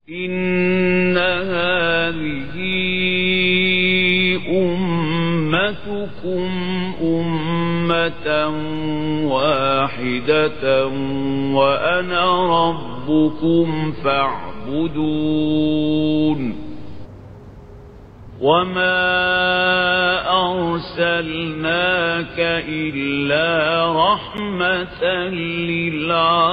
إن هذه أمتكم أمة واحدة وأنا ربكم فاعبدون وما أرسلناك إلا رحمة للعالمين.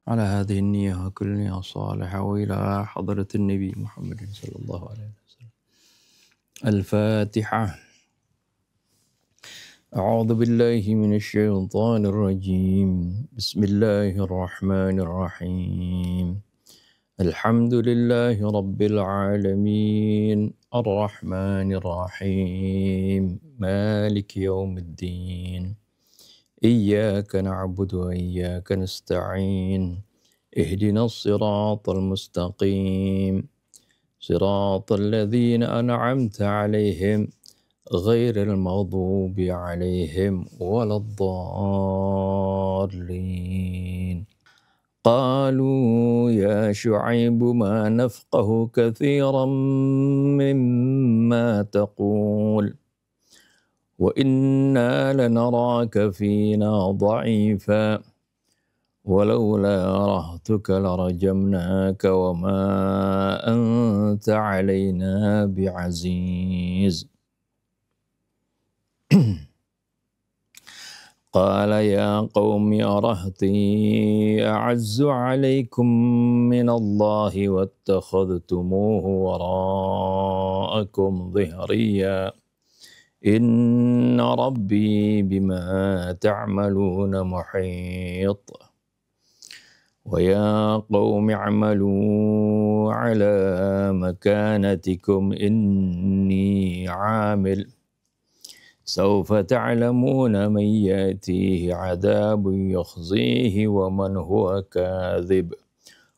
على هذه النية وكل نية صالحة وإلى حضرة النبي محمد صلى الله عليه وسلم. الفاتحة. أعوذ بالله من الشيطان الرجيم. بسم الله الرحمن الرحيم. الحمد لله رب العالمين الرحمن الرحيم مالك يوم الدين إياك نعبد وإياك نستعين اهدنا الصراط المستقيم صراط الذين أنعمت عليهم غير المغضوب عليهم ولا الضالين. قالوا يا شعيب ما نفقه كثيرا مما تقول وإنا لنراك فينا ضعيفا ولولا رهتك لرجمناك وما أنت علينا بعزيز. قال يا قوم أرهطي أعز عليكم من الله واتخذتموه وراءكم ظهريا إن ربي بما تعملون محيط. ويا قوم اعملوا على مكانتكم إني عامل سوف تعلمون من يأتيه عذاب يخزيه ومن هو كاذب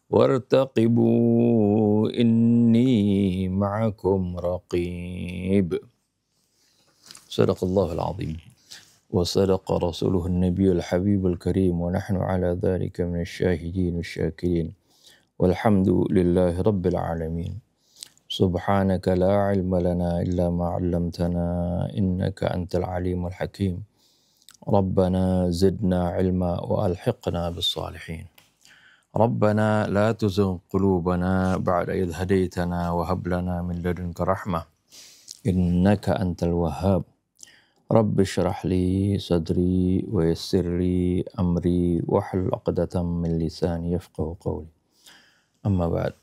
وارتقبوا إني معكم رقيب. صدق الله العظيم وصدق رسوله النبي الحبيب الكريم ونحن على ذلك من الشاهدين والشاكرين والحمد لله رب العالمين. سبحانك لا علم لنا إلا ما علمتنا إنك أنت العليم الحكيم. ربنا زدنا علما وألحقنا بالصالحين. ربنا لا تزغ قلوبنا بعد إذ هديتنا وهب لنا من لدنك رحمة إنك أنت الوهاب. رب اشرح لي صدري ويسر لي أمري واحلل عقدة من لساني يفقه قولي. أما بعد.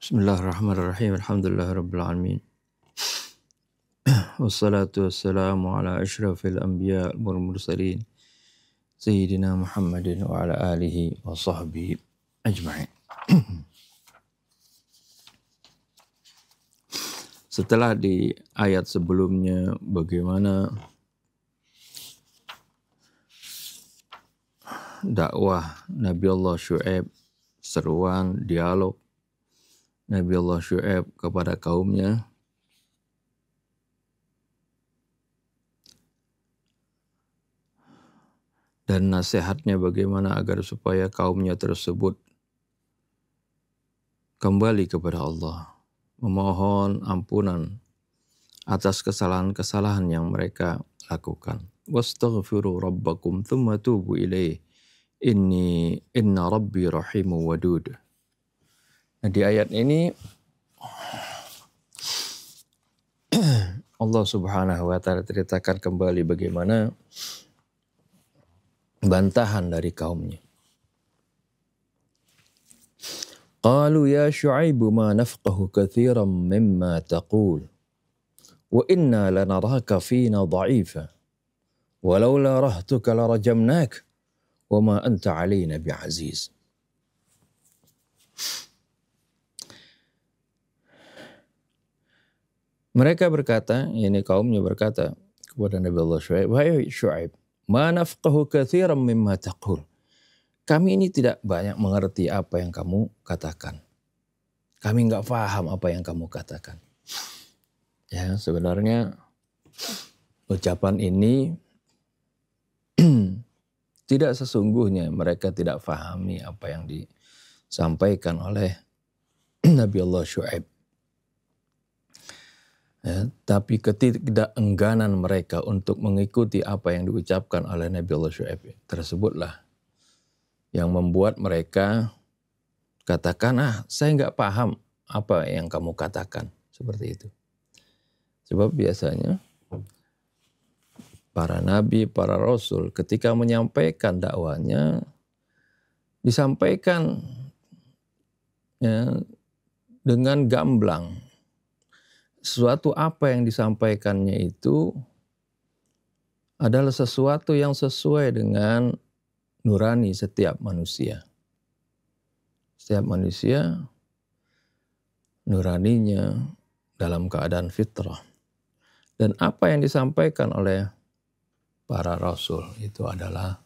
Bismillahirrahmanirrahim. Alhamdulillahirabbil alamin. Wassalatu wassalamu ala asyrafil anbiya wal mursalin sayyidina Muhammadin wa ala alihi wa sahbihi ajma'in. Setelah di ayat sebelumnya bagaimana dakwah Nabi Allah Syu'aib, seruan dialog Nabi Allah Syu'aib kepada kaumnya, dan nasihatnya bagaimana agar supaya kaumnya tersebut kembali kepada Allah, memohon ampunan atas kesalahan-kesalahan yang mereka lakukan. Wastaghfiru rabbakum thumma tubu ilaih inna rabbi rahimu wadud. Nah, di ayat ini Allah Subhanahu wa taala ceritakan kembali bagaimana bantahan dari kaumnya. Qalu ya Syu'aib ma nafqahu katsiran mimma taqul wa inna lanaraka fina dha'ifa walaula rahtuka larajamnak wa ma anta 'alaina bi'aziz. Mereka berkata, ini kaumnya berkata kepada Nabi Allah Syu'aib, "Wahai Syu'aib, ma nafqahu katsiran mimma taqul." Kami ini tidak banyak mengerti apa yang kamu katakan. kami nggak paham apa yang kamu katakan. Ya, sebenarnya ucapan ini tidak sesungguhnya mereka tidak pahami apa yang disampaikan oleh Nabi Allah Syuaib. Ya, tapi ketidakengganan mereka untuk mengikuti apa yang diucapkan oleh Nabi Allah Syuaib tersebutlah yang membuat mereka katakan, saya nggak paham apa yang kamu katakan. Seperti itu. Sebab biasanya para nabi, para rasul ketika menyampaikan dakwanya disampaikan ya, dengan gamblang. Sesuatu apa yang disampaikannya itu adalah sesuatu yang sesuai dengan nurani setiap manusia. Setiap manusia nuraninya dalam keadaan fitrah. Dan apa yang disampaikan oleh para rasul itu adalah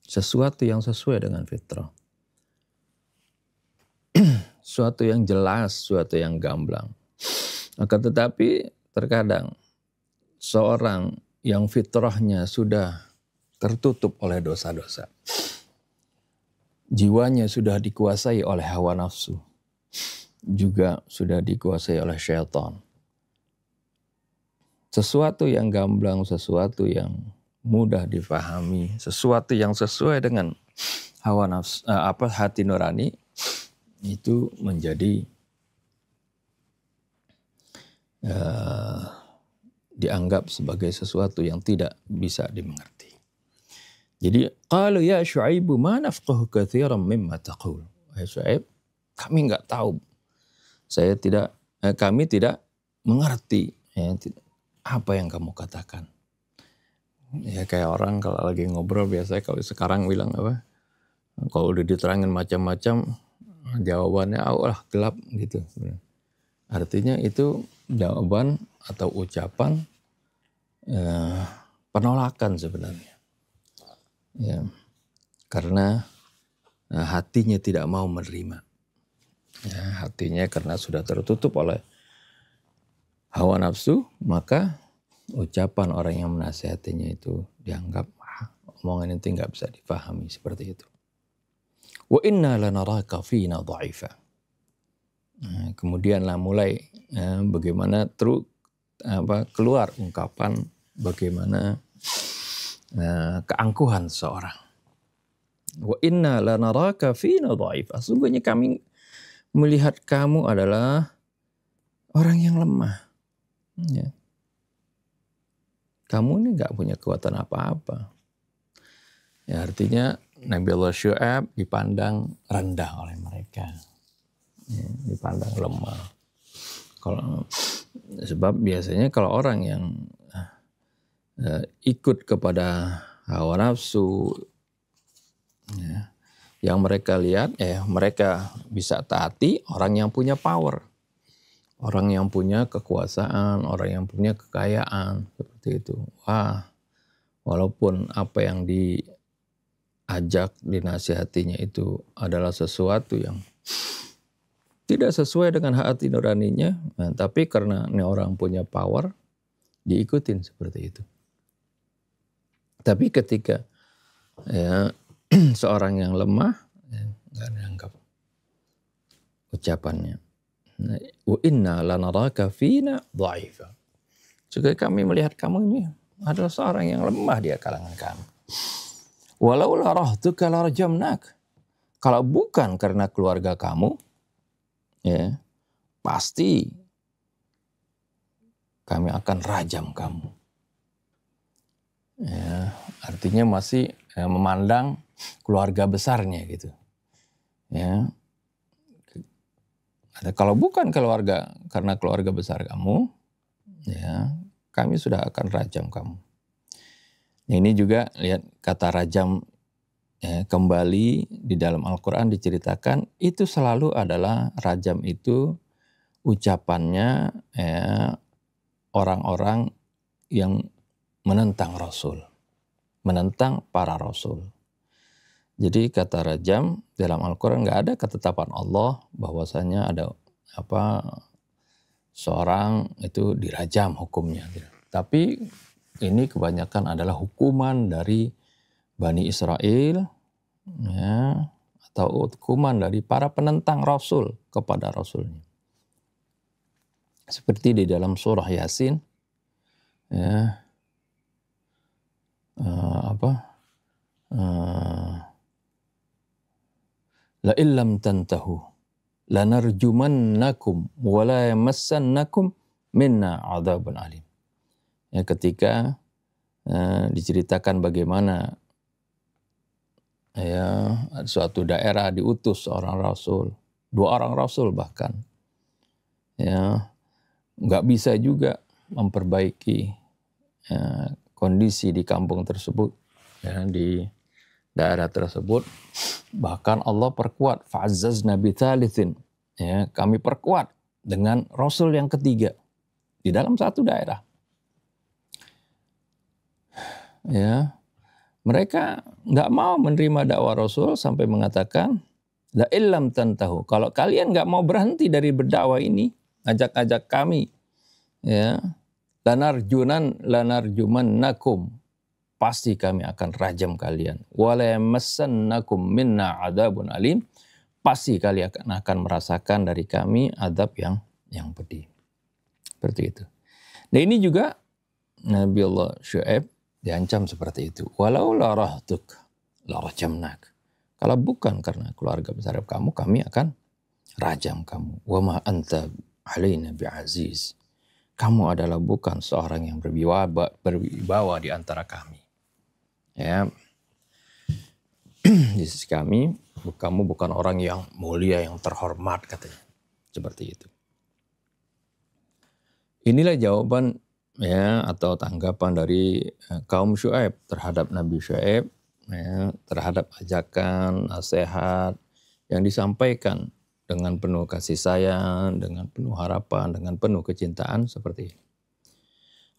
sesuatu yang sesuai dengan fitrah. Sesuatu yang jelas, sesuatu yang gamblang. Akan tetapi terkadang seorang yang fitrahnya sudah tertutup oleh dosa-dosa. Jiwanya sudah dikuasai oleh hawa nafsu. Juga sudah dikuasai oleh syaitan. Sesuatu yang gamblang, sesuatu yang mudah difahami, sesuatu yang sesuai dengan hawa nafsu, hati nurani, itu menjadi dianggap sebagai sesuatu yang tidak bisa dimengerti. Jadi, qalu ya Syuaibu ma nafqahu katsiran mimma taqul. Wahai Syuaib, kami enggak tahu. Kami tidak mengerti apa yang kamu katakan. Ya kayak orang kalau lagi ngobrol biasanya kalau sekarang bilang apa? Kalau udah diterangin macam-macam, jawabannya gelap gitu. Artinya itu jawaban atau ucapan penolakan sebenarnya. Ya, karena hatinya tidak mau menerima. Ya, hatinya karena sudah tertutup oleh hawa nafsu, maka ucapan orang yang menasihatinya itu dianggap omongan itu nggak bisa dipahami seperti itu. Wa inna lanaraka fina dha'ifa. Kemudianlah mulai bagaimana keluar ungkapan bagaimana keangkuhan seorang. Wa inna lanaraka fina dha'ifa. Sungguhnya kami melihat kamu adalah orang yang lemah. Ya. Kamu ini nggak punya kekuatan apa-apa. Ya, artinya Nabi Allah Syuaib dipandang rendah oleh mereka. Ya, dipandang lemah. Sebab biasanya kalau orang yang ikut kepada hawa nafsu, ya, yang mereka lihat, mereka bisa taati orang yang punya power. Orang yang punya kekuasaan, orang yang punya kekayaan, seperti itu. Wah, walaupun apa yang diajak, dinasihatinya itu adalah sesuatu yang tidak sesuai dengan hati nuraninya, tapi karena ini orang punya power, diikutin seperti itu. Tapi ketika seorang yang lemah, nggak dianggap ucapannya. Wa inna lanaraka fina dha'ifa. Juga kami melihat kamu ini adalah seorang yang lemah di kalangan kami. Walau la rahtuka larjamnak. Kalau bukan karena keluarga kamu, ya, pasti kami akan rajam kamu. Ya, artinya masih memandang keluarga besarnya gitu. Ya. Kalau bukan karena keluarga besar kamu, ya, kami sudah akan rajam kamu. Ini juga lihat kata rajam kembali di dalam Al-Quran diceritakan itu selalu adalah rajam itu ucapannya orang-orang yang menentang Rasul, menentang para Rasul. Jadi kata rajam dalam Al-Quran nggak ada ketetapan Allah bahwasanya ada seorang itu dirajam hukumnya. Tapi ini kebanyakan adalah hukuman dari Bani Israel, ya, atau hukuman dari para penentang Rasul kepada Rasulnya. Seperti di dalam surah Yasin, ya, la illam tantahu lanarjumannakum wa la yamassannakum minna adzabun alim. Ya, ketika diceritakan bagaimana ya suatu daerah diutus seorang rasul, 2 orang rasul bahkan, ya nggak bisa juga memperbaiki kondisi di kampung tersebut, ya, di daerah tersebut. Bahkan Allah perkuat, fa'azzazna bitsalitsin, ya, kami perkuat dengan rasul yang ketiga di dalam satu daerah. Ya, mereka nggak mau menerima dakwah Rasul sampai mengatakan, la illam tantahu, kalau kalian nggak mau berhenti dari berdakwah ini, ajak-ajak kami, ya, lanarjumannakum, pasti kami akan rajam kalian. Wala yamassannakum minna adzabun alim, pasti kalian akan merasakan dari kami adab yang pedih. Seperti itu. Nah, ini juga Nabi Allah Syuaib diancam seperti itu. Walau la rahtuk la rajamnak. Kalau bukan karena keluarga besar kamu, kami akan rajam kamu. Wa ma anta alaina bi'aziz. Kamu adalah bukan seorang yang berwibawa di antara kami. Ya. Di sisi kami, kamu bukan orang yang mulia, yang terhormat, katanya. Seperti itu. Inilah jawaban, ya, atau tanggapan dari kaum Syuaib terhadap Nabi Syuaib, ya, terhadap ajakan, nasihat yang disampaikan dengan penuh kasih sayang, dengan penuh harapan, dengan penuh kecintaan seperti ini.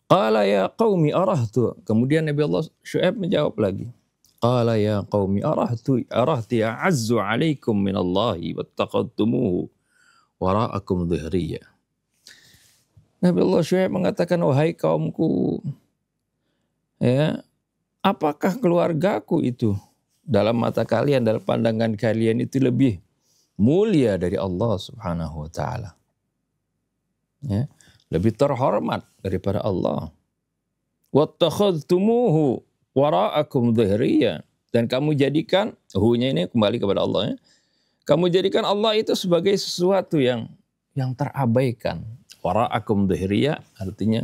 Qala ya qaumi arahtu. Kemudian Nabi Allah Syuaib menjawab lagi. Qala ya qaumi arahti a'azzu alaikum minallahi wattaqadtumuhu wara'akum dhihriya. Nabi Allah Syuaib mengatakan, wahai kaumku, ya, apakah keluargaku itu dalam mata kalian, dalam pandangan kalian itu lebih mulia dari Allah Subhanahu wa taala? Ya, lebih terhormat daripada Allah. Wattakhadhtumuhu wara'akum dhihriya, dan kamu jadikan, hu-nya ini kembali kepada Allah, ya. Kamu jadikan Allah itu sebagai sesuatu yang terabaikan. Wara'akum dhihriya artinya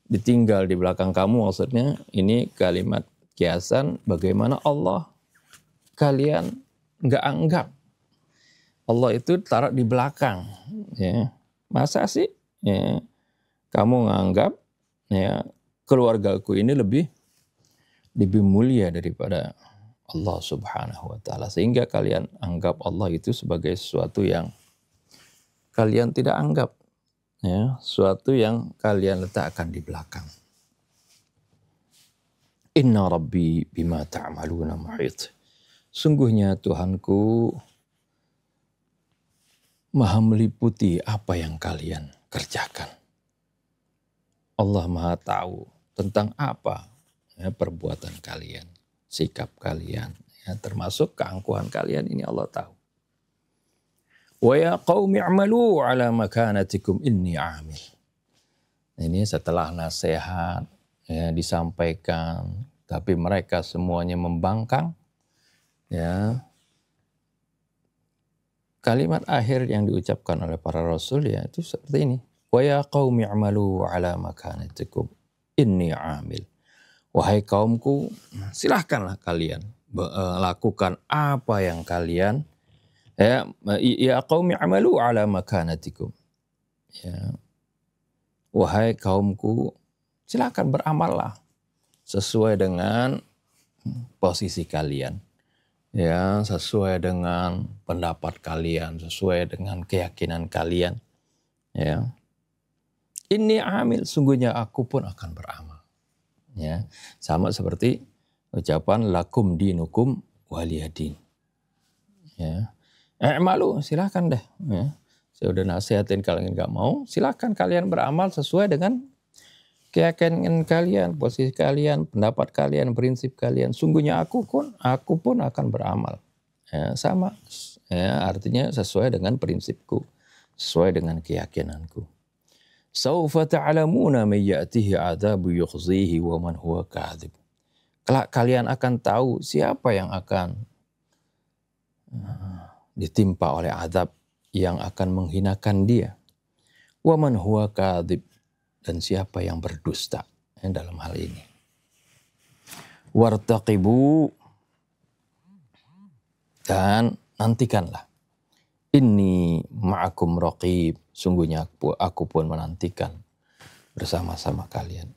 ditinggal di belakang kamu, maksudnya ini kalimat kiasan bagaimana Allah kalian nggak anggap. Allah itu taruh di belakang, ya. Masa sih, ya, kamu nganggap, ya, keluargaku ini lebih mulia daripada Allah Subhanahu wa taala, sehingga kalian anggap Allah itu sebagai sesuatu yang kalian tidak anggap, ya, sesuatu yang kalian letakkan di belakang. Inna rabbi bima ta'maluna muhit. Sungguhnya Tuhanku maha meliputi apa yang kalian kerjakan. Allah maha tahu tentang apa, ya, perbuatan kalian, sikap kalian, ya, termasuk keangkuhan kalian, ini Allah tahu. Wa ya qaumi i'malu ala makanatikum inni 'amil. Ini setelah nasihat, ya, disampaikan, tapi mereka semuanya membangkang, ya. Kalimat akhir yang diucapkan oleh para rasul, ya, itu seperti ini. Wa ya qaumi i'malu ala makanatikum inni 'amil. Wahai kaumku, silahkanlah kalian lakukan apa yang kalian, ya qaumi amalu ala makanatikum. Ya. Wahai kaumku, silakan beramallah sesuai dengan posisi kalian. Ya, sesuai dengan pendapat kalian, sesuai dengan keyakinan kalian. Ya. Inni amil, sungguhnya aku pun akan beramal. Ya, sama seperti ucapan lakum dinukum waliyadin. Ya. I'malu, silakan deh. Ya. Saya udah nasihatin, kalian nggak mau, silakan kalian beramal sesuai dengan keyakinan kalian, posisi kalian, pendapat kalian, prinsip kalian. Sungguhnya aku pun akan beramal. Ya, sama. Ya, artinya sesuai dengan prinsipku, sesuai dengan keyakinanku. Saufa ta'lamuna man ya'tihi 'adzabu yukhzihi wa man huwa kadzib. Kelak kalian akan tahu siapa yang akan ditimpa oleh azab yang akan menghinakan dia. Wa man huwa kadzib, dan siapa yang berdusta dalam hal ini. Wartaqibu, dan nantikanlah. Inni ma'akum raqib, sungguhnya aku pun menantikan bersama-sama kalian.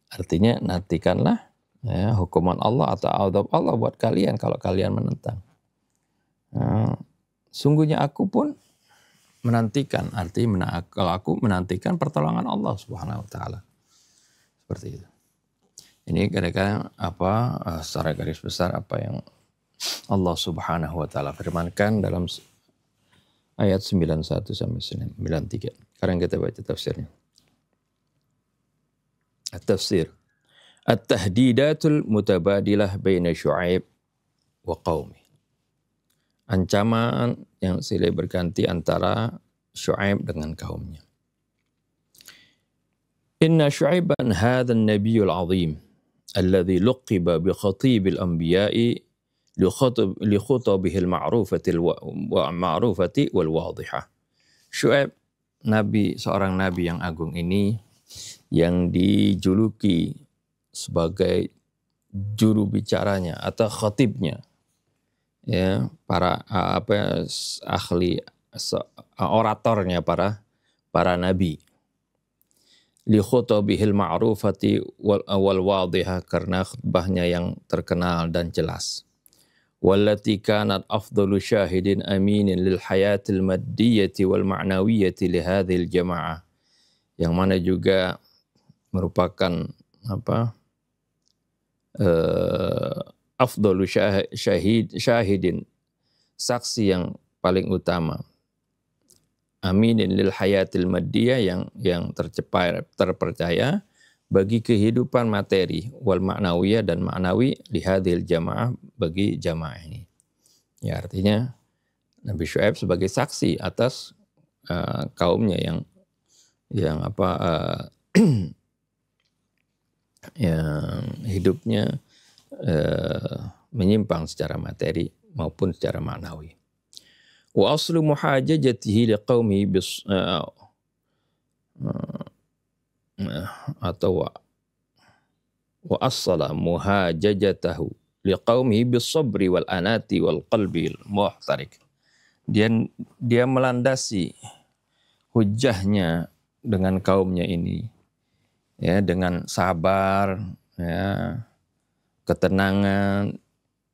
Artinya nantikanlah ya, hukuman Allah atau azab Allah buat kalian kalau kalian menentang. Nah, sungguhnya aku pun menantikan, artinya kalau aku menantikan pertolongan Allah Subhanahu wa taala. Seperti itu. Ini kadang-kadang secara garis besar apa yang Allah Subhanahu wa taala firmankan dalam ayat 91 sampai 93. Sekarang kita baca tafsirnya. At-tafsir. At-tahdidatul mutabadilah baina Syu'aib wa qaumi. Ancaman yang silih berganti antara Syu'aib dengan kaumnya. Inna Syu'aiban hadzal nabiyyul 'azim alladhi luqiba bi khatibil anbiya'i li khutabihil ma'rufati wal wadihah. Syu'aib, seorang nabi yang agung ini yang dijuluki sebagai juru bicaranya atau khatibnya, ya, para ahli oratornya para nabi. Li khutabihil ma'rufati wal wadihah, karena khutbahnya yang terkenal dan jelas. Wallati kanat afdalu syahidin aminin lil hayatil maddiyati wal ma'nawiyati li hadhil jama'ah, yang mana juga merupakan afdalu syahidin, saksi yang paling utama, aminin lil hayatil maddiyah, yang terpercaya bagi kehidupan materi, wal ma'nawiyah, dan ma'nawi, lihadil jamaah, bagi jamaah ini. Ya, artinya Nabi Syu'aib sebagai saksi atas kaumnya yang yang hidupnya menyimpang secara materi maupun secara ma'nawi. Wa aslu muhajajatihi liqaumihi atau wa assala muhajajatahu liqaumihi bis-sabri wal anati wal qalbil muhtarik. Dia melandasi hujahnya dengan kaumnya ini, ya, dengan sabar, ya, ketenangan,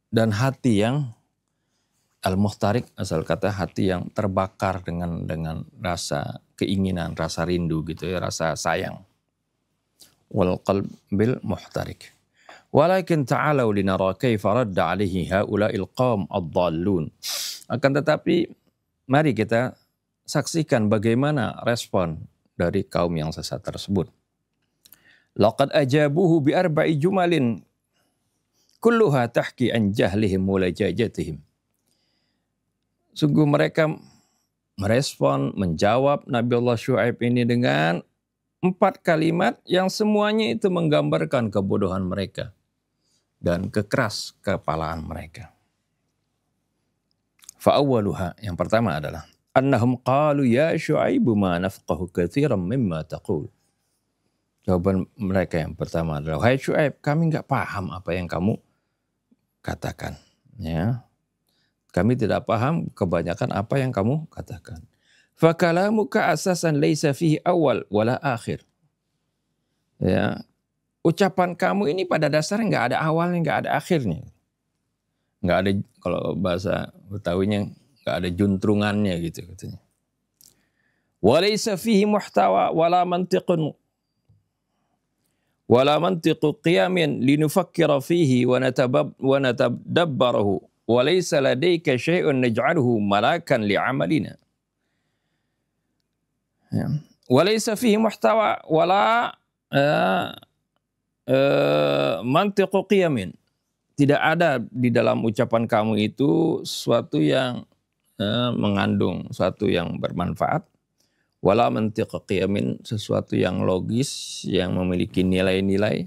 dan hati yang al-muhtarik, asal kata hati yang terbakar dengan rasa keinginan, rasa rindu gitu ya, rasa sayang. Wal qalbil muhtarik. Walakin ta'alau linara kaifa radda alaihi haula'il qaum ad-dallun. Akan tetapi mari kita saksikan bagaimana respon dari kaum yang sesat tersebut. Laqad ajabuhu bi arba'i jumalin kulluha tahki an jahlihim wa lajajatihim. Sungguh mereka merespon, menjawab Nabi Allah Syu'aib ini dengan 4 kalimat yang semuanya itu menggambarkan kebodohan mereka dan kekeras kepalaan mereka. Fa'awwaluha, yang pertama adalah annahum qalu ya Syu'aibu ma nafqahu katsiran mimma taqul. Jawaban mereka yang pertama adalah, wahai Syu'aib, kami enggak paham apa yang kamu katakan, ya. Kami tidak paham kebanyakan apa yang kamu katakan. Fakalamuka asasan laisa fihi awal wala akhir. Ya, ucapan kamu ini pada dasarnya enggak ada awalnya, enggak ada akhirnya. Enggak ada, kalau bahasa Betawinya, enggak ada juntrungannya gitu katanya. Wa laisa fihi muhtawa wala mantiqun wala mantiqu qiyamin linufakkira fihi wa natadabbarahu wa laysa ladayka syai'un naj'aluhu malakan li'amalina. Ya. Wa laysa fihi muhtawa wala mantiqu qiyamin. Tidak ada di dalam ucapan kamu itu sesuatu yang mengandung sesuatu yang bermanfaat. Wala mantiqu qiyamin, sesuatu yang logis, yang memiliki nilai-nilai.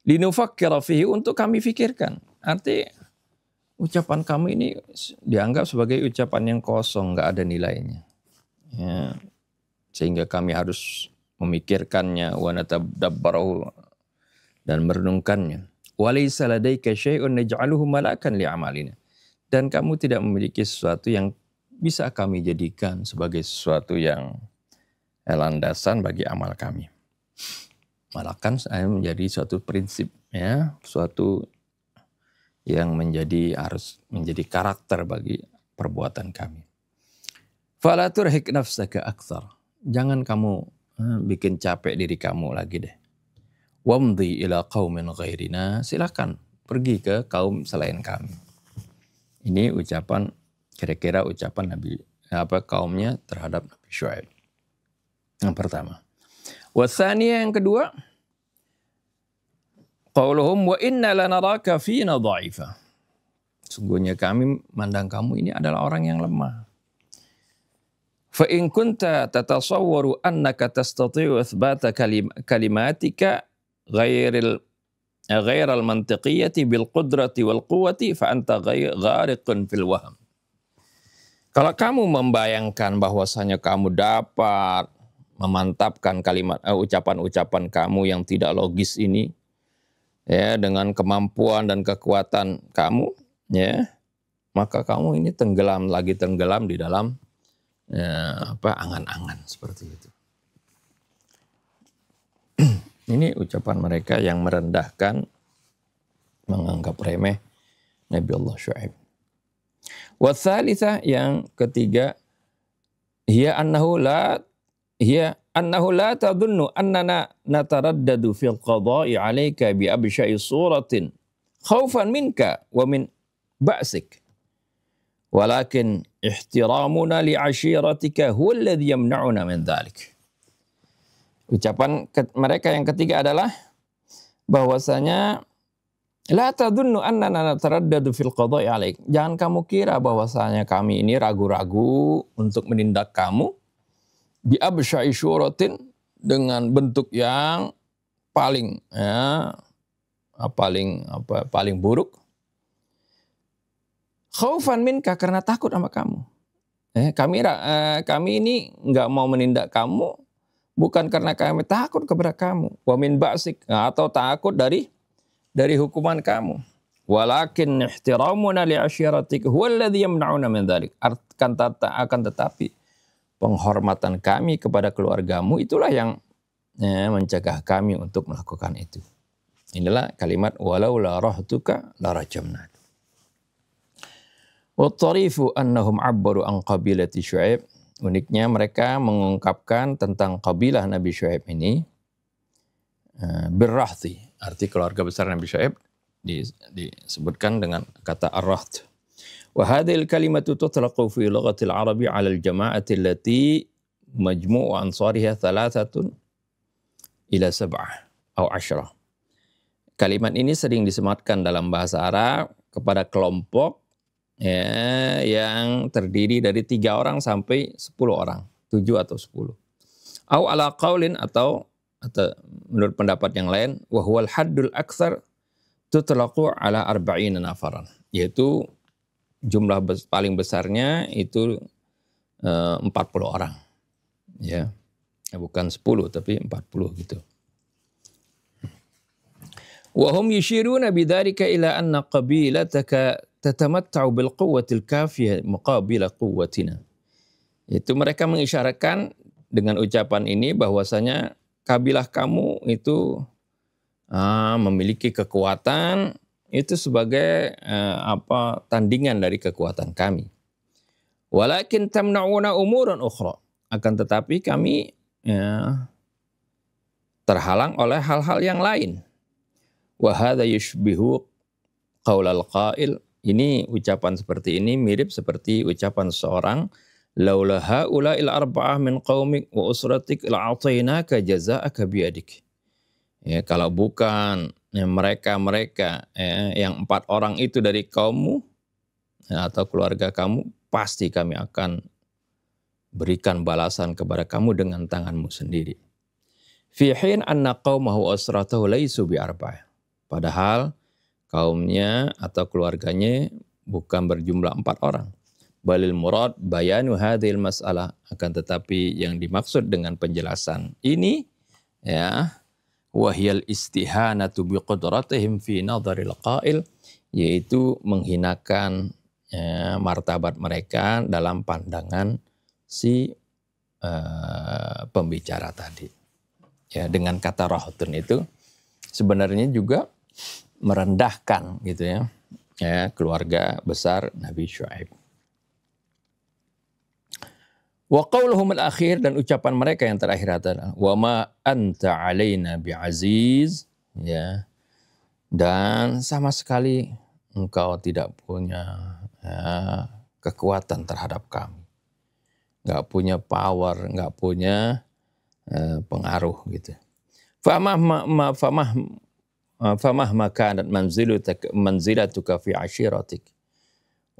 Linufakkira fihi, untuk kami fikirkan. Arti ucapan kamu ini dianggap sebagai ucapan yang kosong, nggak ada nilainya. Ya. Sehingga kami harus memikirkannya, wa natadabbarahu, dan merenungkannya. Walaysa ladaika syai'un naj'aluhu malakan li'amalina. Dan kamu tidak memiliki sesuatu yang bisa kami jadikan sebagai sesuatu yang landasan bagi amal kami. Malakan menjadi suatu prinsip, ya, suatu yang harus menjadi karakter bagi perbuatan kami. Fala turhik nafsaka aktsar. Jangan kamu bikin capek diri kamu lagi deh. Wamdi ila qaumin ghairina. Silakan pergi ke kaum selain kami. Ini ucapan, kira-kira ucapan kaumnya terhadap Nabi Syuaib. Yang pertama. Watsaniya, yang kedua, qauluhum wa inna lanaraka fina dha'ifa. Sungguhnya kami mandang kamu ini adalah orang yang lemah. Fa in kunta tatasawwaru annaka tastati'u itsbata kalimatika ghairal mantiqiyyati bil qudrati wal quwwati fa anta ghariqun fil wahm. Kalau kamu membayangkan bahwasanya kamu dapat memantapkan kalimat ucapan-ucapan kamu yang tidak logis ini, ya, dengan kemampuan dan kekuatan kamu, ya, maka kamu ini tenggelam di dalam angan-angan seperti itu. Ini ucapan mereka yang merendahkan, menganggap remeh Nabi Allah Syuaib. Wa tsalitsah, yang ketiga, hiya annahu la tadunnu annana nataraddadu fil qada'i 'alaika bi absha'i suratin khaufan minka wa min ba'sik. Walakin ihtiramuna li 'ashiratika huwa alladhi yamna'una min dhalik. Ucapan mereka yang ketiga adalah bahwasanya la tadunnu annana nataraddadu fil qada'i 'alaik. Jangan kamu kira bahwasanya kami ini ragu-ragu untuk menindak kamu bi absya'i syuratin, dengan bentuk yang paling buruk. Khaufan minka, karena takut sama kamu. Kami ini nggak mau menindak kamu bukan karena kami takut kepada kamu, wa min ba'sik, atau takut dari hukuman kamu. Walakin ihtiramuna li asyiratik huwa alladhi yamna'una min dzalik. Akan tetapi penghormatan kami kepada keluargamu itulah yang mencegah kami untuk melakukan itu. Inilah kalimat walau la rahtuka la rajamna. Wa tarifu annahum 'abbaru an qabilati Syuaib. Uniknya mereka mengungkapkan tentang kabilah Nabi Syuaib ini birrahti, arti keluarga besar Nabi Syuaib disebutkan dengan kata ar-raht. Wa hadhil kalimatu tutlaqu fi lughatil arabi 'ala al-jama'ati allati majmu'u ansariha 3 ila 7 atau 10. Kalimat ini sering disematkan dalam bahasa Arab kepada kelompok, ya, yang terdiri dari 3 orang sampai 10 orang, 7 atau 10. Au ala qaulin, atau menurut pendapat yang lain, wa huwal haddul aktsar tutlaqu ala 40 nafaran, yaitu jumlah paling besarnya itu 40 orang. Ya. Bukan 10 tapi 40 gitu. Wa hum yushiruna bidzalika ila anna qabilataka tatamatta'u bil quwwatil kafiyah muqabila quwwatina. Itu mereka mengisyaratkan dengan ucapan ini bahwasanya kabilah kamu itu memiliki kekuatan itu sebagai tandingan dari kekuatan kami. Walakin tamna'una umuran ukhra. Akan tetapi kami terhalang oleh hal-hal yang lain. Wa hadza yushbihu qaulal qail. Ini ucapan seperti ini mirip seperti ucapan seorang, laula haula'il arba'ah min qaumik wa usratik la'atainaka jazaa'aka biyadik. Ya, kalau bukan mereka-mereka yang 4 orang itu dari kaummu atau keluarga kamu, pasti kami akan berikan balasan kepada kamu dengan tanganmu sendiri. Fi hin anna qaumahu asratahu laisu bi arba'ah. Padahal kaumnya atau keluarganya bukan berjumlah 4 orang. Balil murad bayanu hadhil mas'alah, akan tetapi yang dimaksud dengan penjelasan ini ya wahyal istihanatu biqudratihim fi nadharil qail, yaitu menghinakan martabat mereka dalam pandangan si pembicara tadi. Ya, dengan kata rahatun itu sebenarnya juga merendahkan gitu ya, keluarga besar Nabi Syuaib. Wa qauluhum al-akhir, dan ucapan mereka yang terakhir adalah wa ma anta alaina bi'aziz, ya, dan sama sekali engkau tidak punya kekuatan terhadap kami, nggak punya power, nggak punya pengaruh gitu. Famahma kanat manzilatuka fi ashiratik,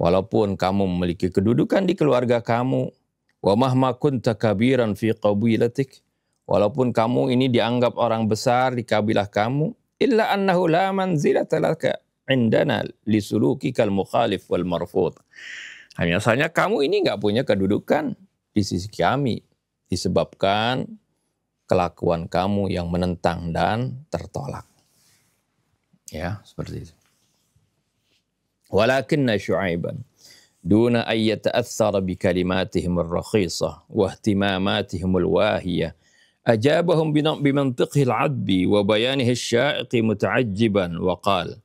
walaupun kamu memiliki kedudukan di keluarga kamu, wa mahma kunta kabiran fi qabilatik, walaupun kamu ini dianggap orang besar di kabilah kamu, illa annahu la manzilata laka indana li sulukikal mukhalif wal marfud. Hanya saja kamu ini enggak punya kedudukan di sisi kami disebabkan kelakuan kamu yang menentang dan tertolak. Ya, seperti itu. Walakinna Syu'aiban duna an yata'aththara bi kalimatihim ar-rakhisah wa ihtimamatihim al-wahiyah ajabahum bi mantiqihi al-'adbi wa bayanihi asy-sya'iqi muta'ajjiban wa qala.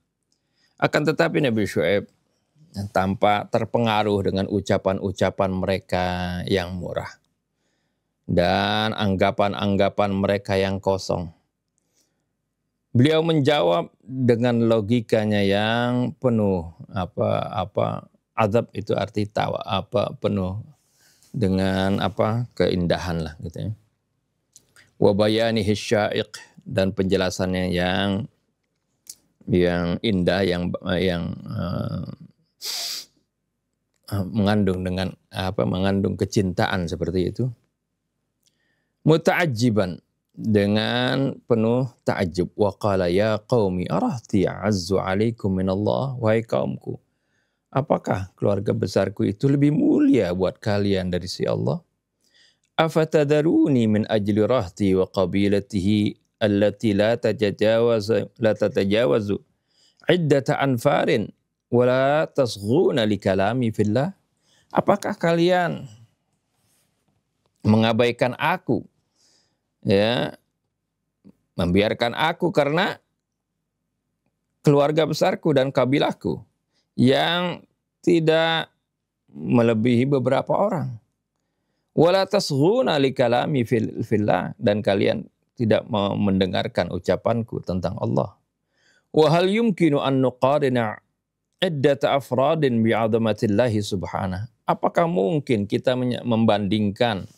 Akan tetapi Nabi Syuaib tanpa terpengaruh dengan ucapan-ucapan mereka yang murah dan anggapan-anggapan mereka yang kosong, beliau menjawab dengan logikanya yang penuh adab, itu arti tawa, penuh dengan keindahan lah gitu ya. Wa bayanihi sya'iq, dan penjelasannya yang indah, yang mengandung kecintaan seperti itu. Muta'ajjiban, dengan penuh ta'ajjub. Wa qala ya qaumi arahti a'azzu alaikum minallah, wahai kaumku, apakah keluarga besarku itu lebih mulia buat kalian dari si Allah? Afatadaruni min ajli rahti wa qabilatihi allati la tatajawazu iddata anfarin wa la tasghuna li kalami fillah. Apakah kalian mengabaikan aku, ya, membiarkan aku karena keluarga besarku dan kabilahku yang tidak melebihi beberapa orang. Wala tasghuna li kalami fillah, dan kalian tidak mendengarkan ucapanku tentang Allah. Wa hal yumkinu an nuqarina iddata afradin bi'azamatillahi subhanahu. Apakah mungkin kita membandingkan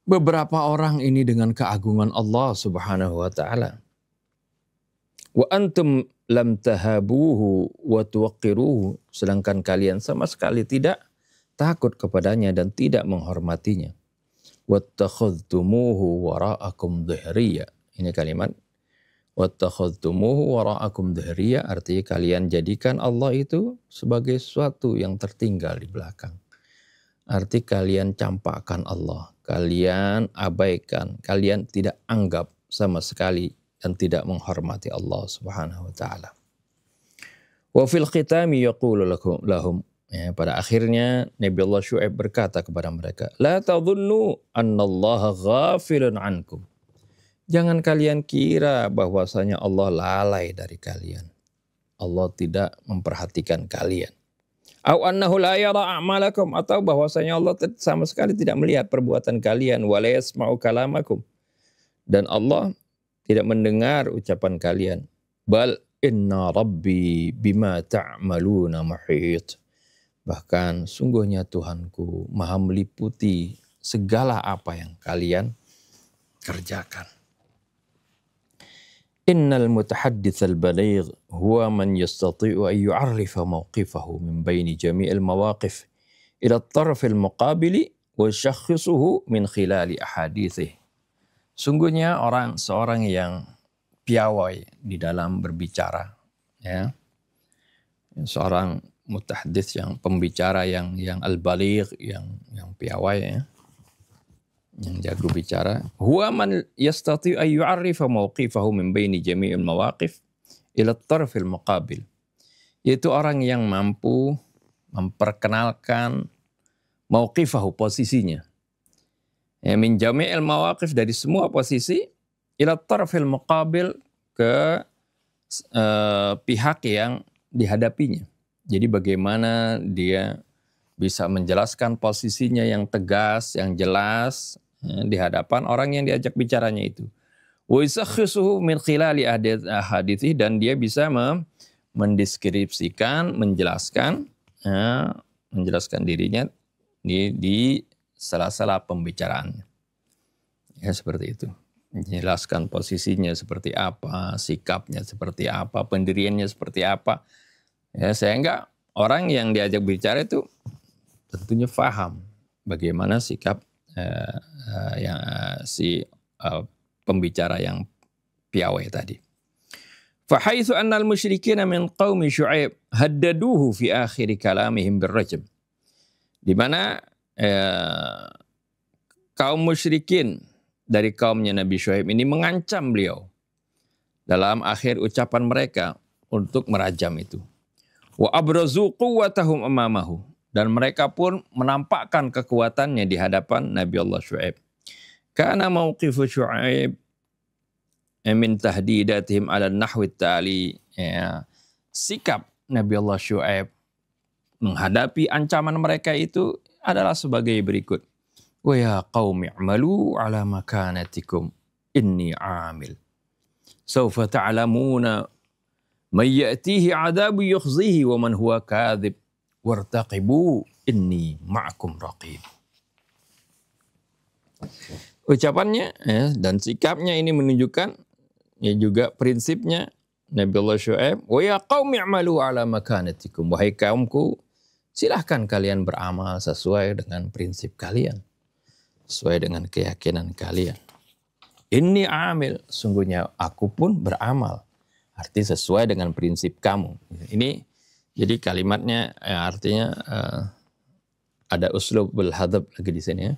beberapa orang ini dengan keagungan Allah Subhanahu wa taala? Wa antum lam tahabuhu wa tuwaqqiruhu, sedangkan kalian sama sekali tidak takut kepadanya dan tidak menghormatinya. Wattakhadhtumuhu wara'akum dhahriya. Ini kalimat wattakhadhtumuhu wara'akum dhahriya, artinya kalian jadikan Allah itu sebagai sesuatu yang tertinggal di belakang. Arti kalian campakkan Allah, kalian abaikan, kalian tidak anggap sama sekali dan tidak menghormati Allah Subhanahu wa taala. Wa fil khitami yaqulu lahum, ya, pada akhirnya Nabi Allah Syuaib berkata kepada mereka, la tadhunnu annallaha ghafilun ankum. Jangan kalian kira bahwasanya Allah lalai dari kalian. Allah tidak memperhatikan kalian. Au annahu la yara a'malakum, atau bahwasanya Allah sama sekali tidak melihat perbuatan kalian, wa la yasma'u kalamakum, Dan Allah tidak mendengar ucapan kalian. Bal inna rabbi bima ta'maluna muhit. Bahkan sungguhnya Tuhanku maha meliputi segala apa yang kalian kerjakan. Innal mutahaddits al-baligh huwa man yastati'u an yu'arrifa mawqifahu min baini jami'il mawaqif ila at-taraf al-muqabili wa yashakhisuhu min khilali ahaditsih. Sungguhnya seorang yang piawai di dalam berbicara, ya. Seorang mutahaddits yang pembicara yang al-baligh, yang piawai, ya. Yang jago bicara, huwa man yastati an yu'arrifa mawqifahu min baini jami'il mawaqif ila at-tarfil muqabil. Yaitu orang yang mampu memperkenalkan mawqifahu, posisinya. Ya, min jami'il mawaqif, dari semua posisi, ila at-tarfil muqabil, ke pihak yang dihadapinya. Jadi bagaimana dia bisa menjelaskan posisinya yang tegas, yang jelas, di hadapan orang yang diajak bicaranya itu. Wa yusakhisuhu min khilali ahadithi, dan dia bisa mendeskripsikan, menjelaskan dirinya di sela-sela pembicaraannya. Ya, seperti itu. Menjelaskan posisinya seperti apa, sikapnya seperti apa, pendiriannya seperti apa. Ya, sehingga orang yang diajak bicara itu tentunya faham bagaimana sikap pembicara yang piawai tadi. Fahaitsu annal musyrikina min qaumi Syu'aib haddaduhu fi akhir kalamihim birrajm. Di mana kaum musyrikin dari kaumnya Nabi Syu'aib ini mengancam beliau dalam akhir ucapan mereka untuk merajam itu. Wa abrazu quwwatahum amamahu, dan mereka pun menampakkan kekuatannya di hadapan Nabi Allah Syu'aib. Kana mauqifu Syu'aib min tahdidatihim ala nahwi tali. Ya, sikap Nabi Allah Syu'aib menghadapi ancaman mereka itu adalah sebagai berikut. Wa ya qaumi i'malu ala makanatikum inni 'amil. Sawfa ta'lamuna man ya'tihi 'adzabu yukhzihi wa man huwa kadzib. Wartaqibu inni ma'akum raqib. Ucapannya dan sikapnya ini menunjukkan juga prinsipnya Nabi Allah Syu'aib. Wa ya qaumi i'malu ala makanatikum. Wahai kaumku, silahkan kalian beramal sesuai dengan prinsip kalian, sesuai dengan keyakinan kalian. Inni amil, sungguhnya aku pun beramal. Arti sesuai dengan prinsip kamu. Ini jadi kalimatnya artinya ada uslubul hadab lagi di sini, ya.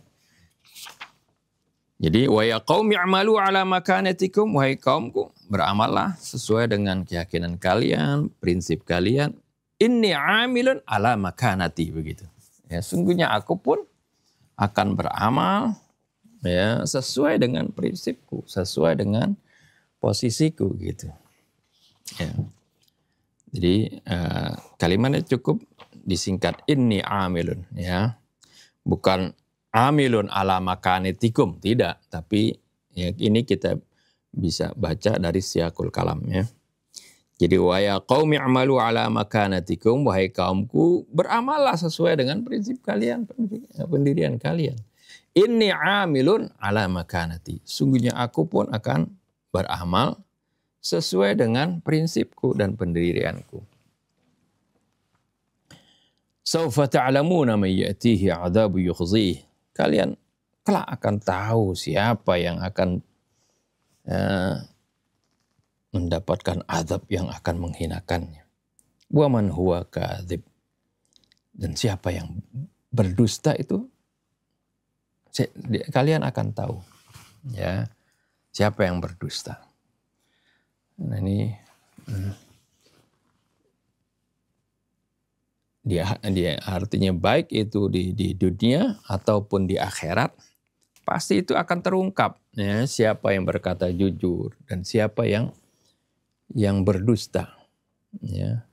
Jadi wa ya qaumi i'malu ala makanatikum, wahai kaumku, beramallah sesuai dengan keyakinan kalian, prinsip kalian. Inni 'amilun ala makanati, begitu. Ya, sungguhnya aku pun akan beramal, ya, sesuai dengan prinsipku, sesuai dengan posisiku, gitu. Ya. Jadi kalimatnya cukup disingkat inni amilun, ya. Bukan amilun ala makanatikum, tidak, tapi ya, ini kita bisa baca dari siyaqul kalam, ya. Jadi wa ya qaumi i'malu ala makanatikum, wahai kaumku, beramallah sesuai dengan prinsip kalian, pendirian kalian. Inni amilun ala makanati, sungguhnya aku pun akan beramal sesuai dengan prinsipku dan pendirianku. Sawfa ta'lamuna man ya'tihi 'adzabu yukhzih. Kalian kelak akan tahu siapa yang akan mendapatkan azab yang akan menghinakannya. Wa man huwa kadzib. Dan siapa yang berdusta itu kalian akan tahu, ya, siapa yang berdusta. Nah, ini dia artinya baik itu di dunia ataupun di akhirat, pasti itu akan terungkap, ya, siapa yang berkata jujur dan siapa yang berdusta, ya.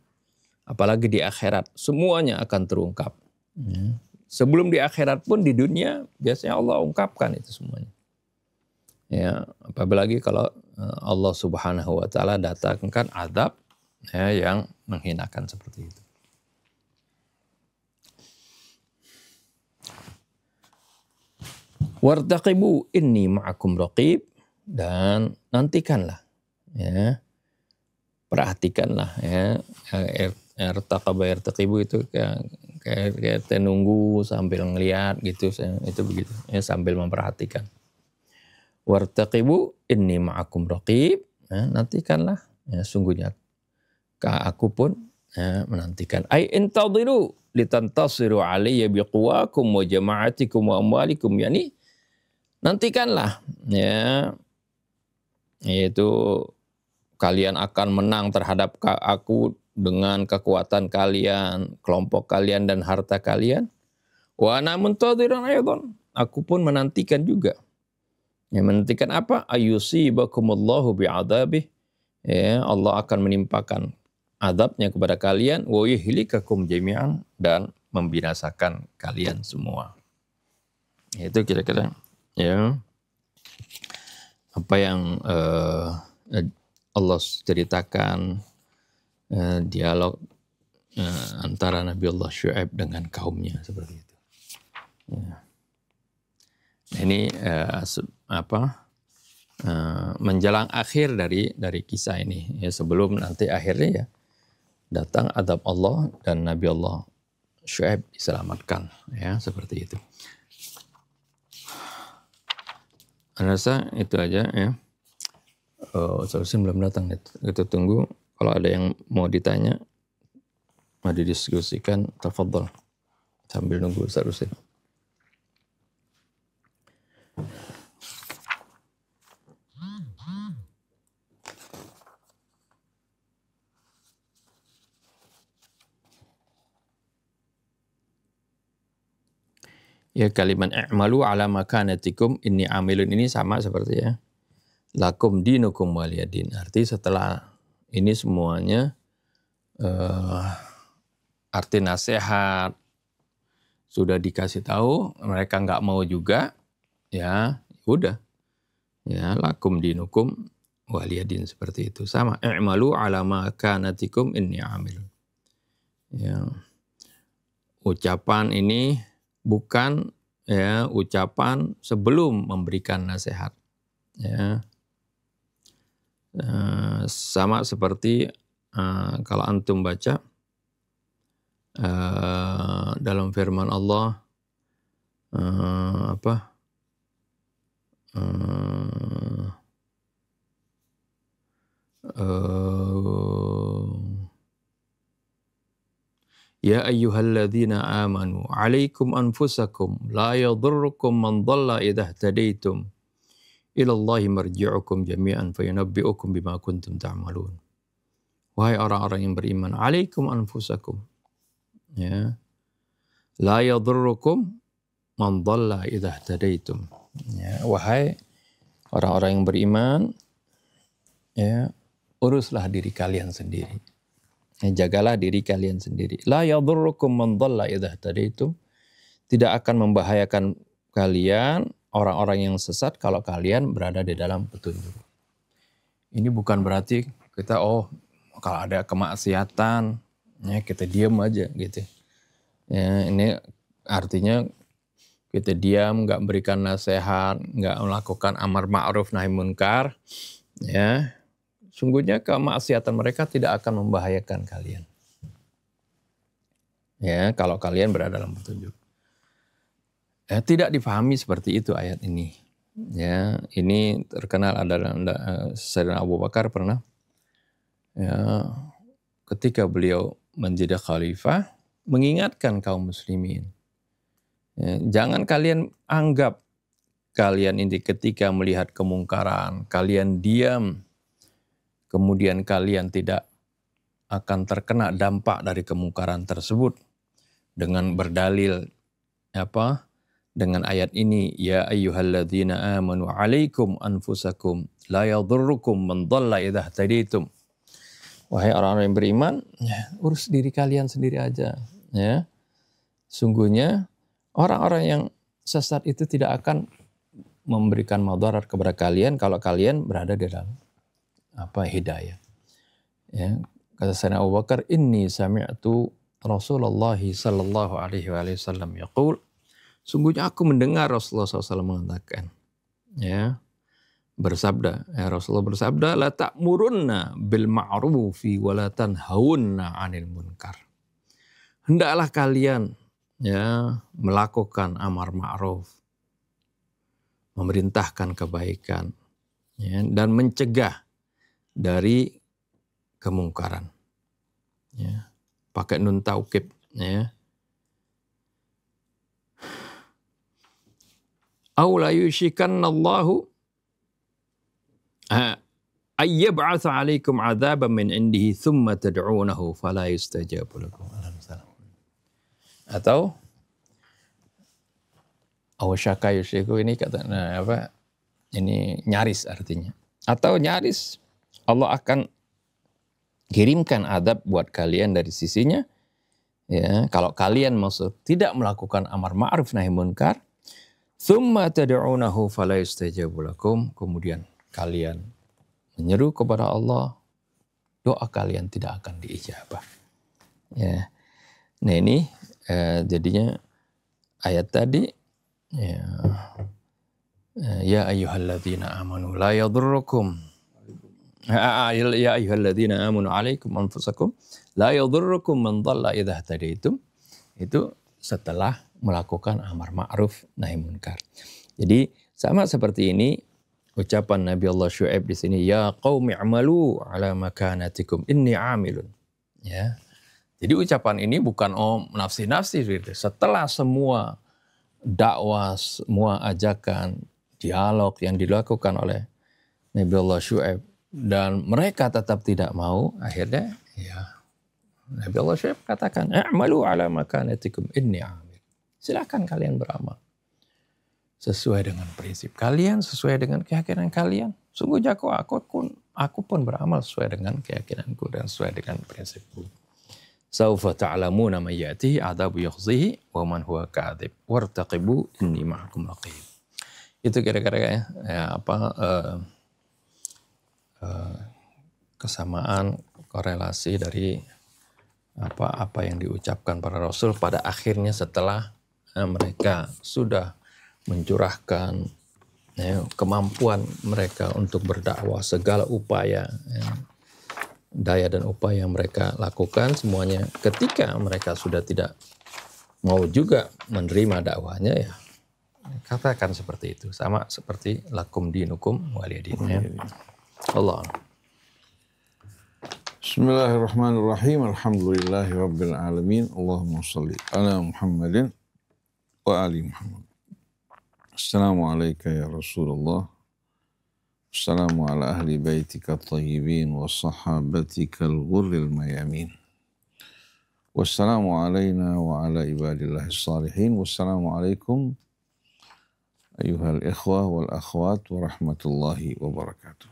Apalagi di akhirat semuanya akan terungkap, ya. Sebelum di akhirat pun di dunia biasanya Allah ungkapkan itu semuanya. Ya, apalagi kalau Allah Subhanahu wa taala datangkan azab ya, yang menghinakan seperti itu. Wartaqibu inni ma'akum raqib, dan nantikanlah ya, perhatikanlah ya. Irtaqaba yartaqibu itu kayak nunggu sambil ngelihat gitu, itu begitu ya, sambil memperhatikan. Wartaqibu inni ma'akum raqib, ya, nantikanlah ya, sungguhnya aku pun ya, menantikan. Ai intadhiru litantasiru alayya biquwakum wa jama'atikum wa amwalikum, yani nantikanlah ya, yaitu kalian akan menang terhadap aku dengan kekuatan kalian, kelompok kalian dan harta kalian. Wa ana muntadhirun aidan, aku pun menantikan juga. Ya, menantikan apa? Ayusibakumullahu bi'adzabih, ya, Allah akan menimpakan azabnya kepada kalian, wa yuhlikakum jami'an, dan membinasakan kalian semua. Itu kira-kira ya apa yang Allah ceritakan, dialog antara Nabi Allah Syu'aib dengan kaumnya seperti itu. Ya. Nah, ini menjelang akhir dari kisah ini ya, sebelum nanti akhirnya ya datang azab Allah dan Nabi Allah Syu'aib diselamatkan ya, seperti itu. Rasa itu aja ya. Solusi belum datang, itu tunggu. Kalau ada yang mau ditanya, mau didiskusikan, tafadhol sambil nunggu solusi. Ya, kalimat i'malu ala makanatikum inni amilun ini sama seperti ya lakum dinukum waliyadin. Arti setelah ini semuanya arti nasihat sudah dikasih tahu, mereka nggak mau juga, ya udah, ya lakum dinukum waliyadin, seperti itu. Sama, i'malu ala makanatikum inni amilun. Ya, ucapan ini bukan ya ucapan sebelum memberikan nasihat. Ya, sama seperti kalau antum baca dalam firman Allah ya ayyuhalladzina amanu alaikum anfusakum la yadurrukum man dhalla idza ihtadaitum ilallahi marji'ukum jami'an fayunabbi'ukum bima kuntum ta'malun. Wahai orang-orang yang beriman, alaikum anfusakum, ya, la yadurrukum man dhalla idza ihtadaitum. Ya, wahai orang-orang yang beriman, ya, uruslah diri kalian sendiri. Ya, jagalah diri kalian sendiri. La yadurrukum man dhalla idza ihtadaitum. Tidak akan membahayakan kalian orang-orang yang sesat kalau kalian berada di dalam petunjuk. Ini bukan berarti kita kalau ada kemaksiatan ya kita diam aja gitu. Ya, ini artinya kita diam, nggak berikan nasihat, nggak melakukan amar ma'ruf nahi munkar. Ya, sungguhnya kemaksiatan mereka tidak akan membahayakan kalian. Ya, kalau kalian berada dalam petunjuk. Tidak dipahami seperti itu ayat ini. Ya, ini terkenal ada Sayyidina Abu Bakar pernah ya, ketika beliau menjadi khalifah mengingatkan kaum muslimin. Ya, jangan kalian anggap kalian ini ketika melihat kemungkaran, kalian diam, kemudian kalian tidak akan terkena dampak dari kemungkaran tersebut dengan berdalil dengan ayat ini, ya ayyuhalladzina amanu alaikum anfusakum la yadurrukum man dhalla idza ihtadaitum. Wahai orang-orang yang beriman, ya, urus diri kalian sendiri aja, ya. Sungguhnya orang-orang yang sesat itu tidak akan memberikan madarat kepada kalian kalau kalian berada di dalam hidayah. Ya, kata Sayyidina Abu Bakar, inni sami'tu Rasulullah sallallahu alaihi wasallam yaqul, sungguhnya aku mendengar Rasulullah SAW mengatakan, ya, bersabda, ya, Rasulullah bersabda, la ta'murunna bil ma'rufi wa la tanhaunna 'anil munkar. Hendaklah kalian, ya, melakukan amar ma'ruf, memerintahkan kebaikan, ya, dan mencegah dari kemungkaran. Ya, pakai nun taukid, ya. Aw la yushikanallahu ayyab'atsa 'alaikum 'adzaban min 'indihi tsumma tad'unahu fala yustajabu lakum. Atau awsyaka yushiku, ini kata ini nyaris artinya. Atau nyaris Allah akan kirimkan adab buat kalian dari sisinya, ya, kalau kalian maksud tidak melakukan amar ma'ruf nahi munkar, tsumma tad'unahu fala yustajabu lakum, kemudian kalian menyeru kepada Allah, doa kalian tidak akan diijabah. Ya. Nah ini jadinya ayat tadi, ya ayyuhalladzina amanu la yadurrukum, ya ayyuhalladzina amanu alaikum anfusakum la yadurrukum man dhalla idza ihtadaitum, itu setelah melakukan amar ma'ruf nahi munkar. Jadi sama seperti ini ucapan Nabi Allah Syu'aib di sini, ya qaumi i'malu ala makanatikum inni 'amilun. Ya. Jadi ucapan ini bukan nafsi-nafsi, setelah semua dakwah, semua ajakan, dialog yang dilakukan oleh Nabi Allah Syu'aib dan mereka tetap tidak mau, akhirnya ya Nabi Allah Syu'aib katakan, i'malu ala makanatikum inni 'amil. Silakan kalian beramal sesuai dengan prinsip kalian, sesuai dengan keyakinan kalian. Sungguhnya aku pun beramal sesuai dengan keyakinanku dan sesuai dengan prinsipku. Saufa ta'lamuna man ya'tihi 'adzabu yakhzihi wa man huwa kadzib wartaqibu inni ma'akum raqib. Itu kira-kira kesamaan, korelasi dari apa yang diucapkan para rasul pada akhirnya setelah mereka sudah mencurahkan, ya, kemampuan mereka untuk berdakwah, segala upaya, ya, daya dan upaya yang mereka lakukan semuanya, ketika mereka sudah tidak mau juga menerima dakwahnya, ya katakan seperti itu, sama seperti lakum dinukum waliyadin, ya. Allah. Bismillahirrahmanirrahim. Alhamdulillahi rabbil alamin. Allahumma shalli ala Muhammadin wa ali Muhammad. Assalamualaikum ya Rasulullah. Assalamu ala ahli baitika tayyibin wa sahabatika al-ghurril mayamin. Wassalamu alaina wa ala ibadillahi salihin. Wassalamualaikum ayuhal ikhwah wal akhwat wa rahmatullahi wa barakatuh.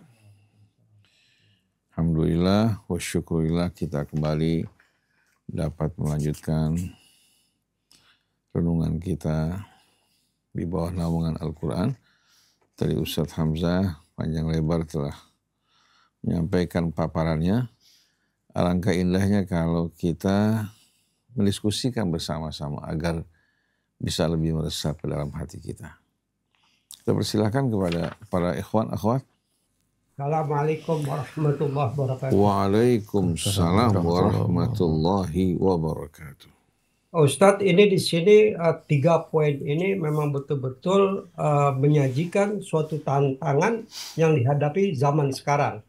Alhamdulillah wa syukurillah, kita kembali dapat melanjutkan renungan kita di bawah naungan Al-Quran. Tadi Ustadz Hamzah panjang lebar telah menyampaikan paparannya. Alangkah indahnya kalau kita mendiskusikan bersama-sama agar bisa lebih meresap ke dalam hati kita. Kita persilahkan kepada para ikhwan, akhwat. Assalamualaikum warahmatullahi wabarakatuh. Waalaikumsalam warahmatullahi wabarakatuh. Ustadz, ini di sini 3 poin ini memang betul-betul menyajikan suatu tantangan yang dihadapi zaman sekarang.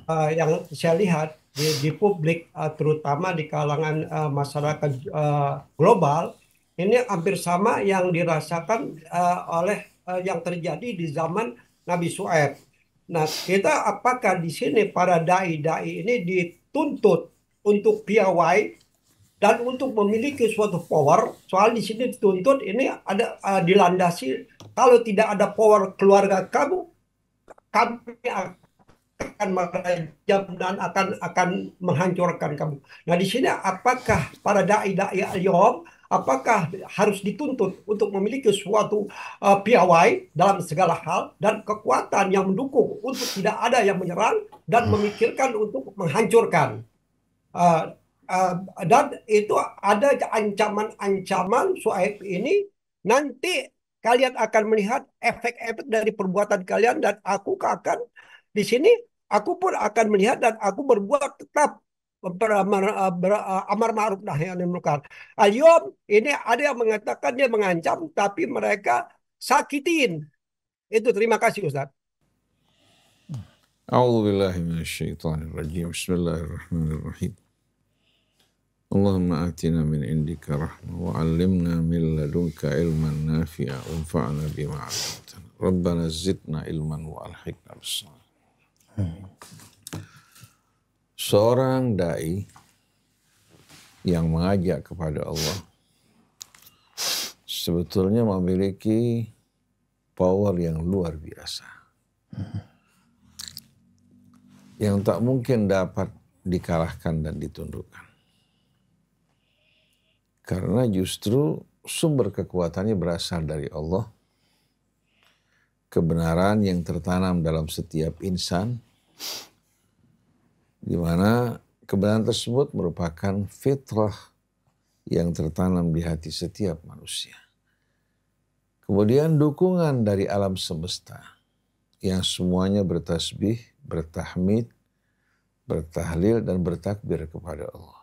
Yang saya lihat di publik, terutama di kalangan masyarakat global, ini hampir sama yang dirasakan oleh yang terjadi di zaman Nabi Syu'aib. Nah, kita apakah di sini para dai-dai ini dituntut untuk piawai dan untuk memiliki suatu power? Soal di sini dituntut ini ada dilandasi, kalau tidak ada power keluarga kamu, kami akan merajam dan akan menghancurkan kamu. Nah, di sini apakah para dai-dai al-yawm apakah harus dituntut untuk memiliki suatu piawai dalam segala hal dan kekuatan yang mendukung untuk tidak ada yang menyerang dan memikirkan untuk menghancurkan. Uh, dan itu ada ancaman-ancaman Suhaib ini, nanti kalian akan melihat efek-efek dari perbuatan kalian dan aku akan di sini, aku pun akan melihat dan aku berbuat tetap amar ma'ruf nahi anil munkar. Al-yom ini ada yang mengatakan dia mengancam tapi mereka sakitin. Itu, terima kasih Ustaz. A'udzubillahi minasyaitonirrajim. Bismillahirrahmanirrahim. Allahumma atina min indika rahmah wa 'allimna min ladunka ilman nafi'a wanfa'na bima 'allamtana. Rabbana zidna ilman wa alhiqna bis-shalihin. Seorang dai yang mengajak kepada Allah sebetulnya memiliki power yang luar biasa, yang tak mungkin dapat dikalahkan dan ditundukkan. Karena justru sumber kekuatannya berasal dari Allah. Kebenaran yang tertanam dalam setiap insan, di mana kebenaran tersebut merupakan fitrah yang tertanam di hati setiap manusia. Kemudian dukungan dari alam semesta yang semuanya bertasbih, bertahmid, bertahlil dan bertakbir kepada Allah.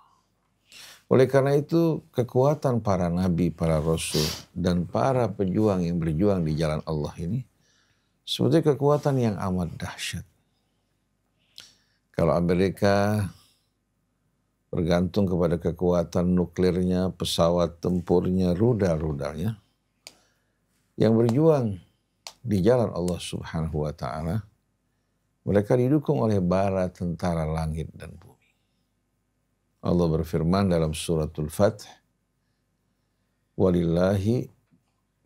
Oleh karena itu, kekuatan para nabi, para rasul, dan para pejuang yang berjuang di jalan Allah ini sebetulnya kekuatan yang amat dahsyat. Kalau Amerika bergantung kepada kekuatan nuklirnya, pesawat tempurnya, rudal-rudalnya, yang berjuang di jalan Allah Subhanahu wa Ta'ala, mereka didukung oleh bala tentara langit dan bumi. Allah berfirman dalam suratul Fath, "Walillahi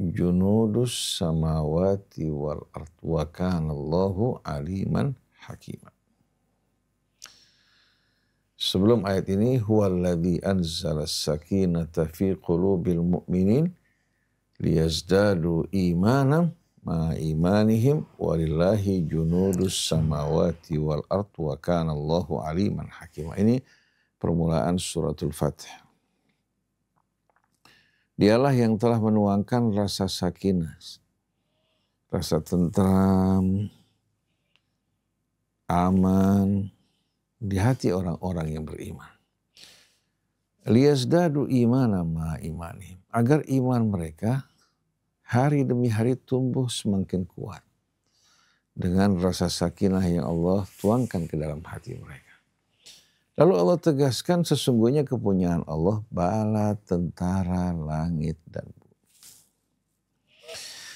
junudus samawati wal ard wa kana Allahu aliman hakiman." Sebelum ayat ini, huwallazi anzala as-sakinata fi qulubil mu'minin liyazdadu imanan ma imanihim walillahi junudus samawati wal ard wa kana Allahu aliman hakiman. Ini permulaan suratul Fath. Dialah yang telah menuangkan rasa sakinah, rasa tentram, aman di hati orang-orang yang beriman. Liyazdadu imana ma imanihim, agar iman mereka hari demi hari tumbuh semakin kuat dengan rasa sakinah yang Allah tuangkan ke dalam hati mereka. Lalu Allah tegaskan sesungguhnya kepunyaan Allah bala tentara langit dan bumi.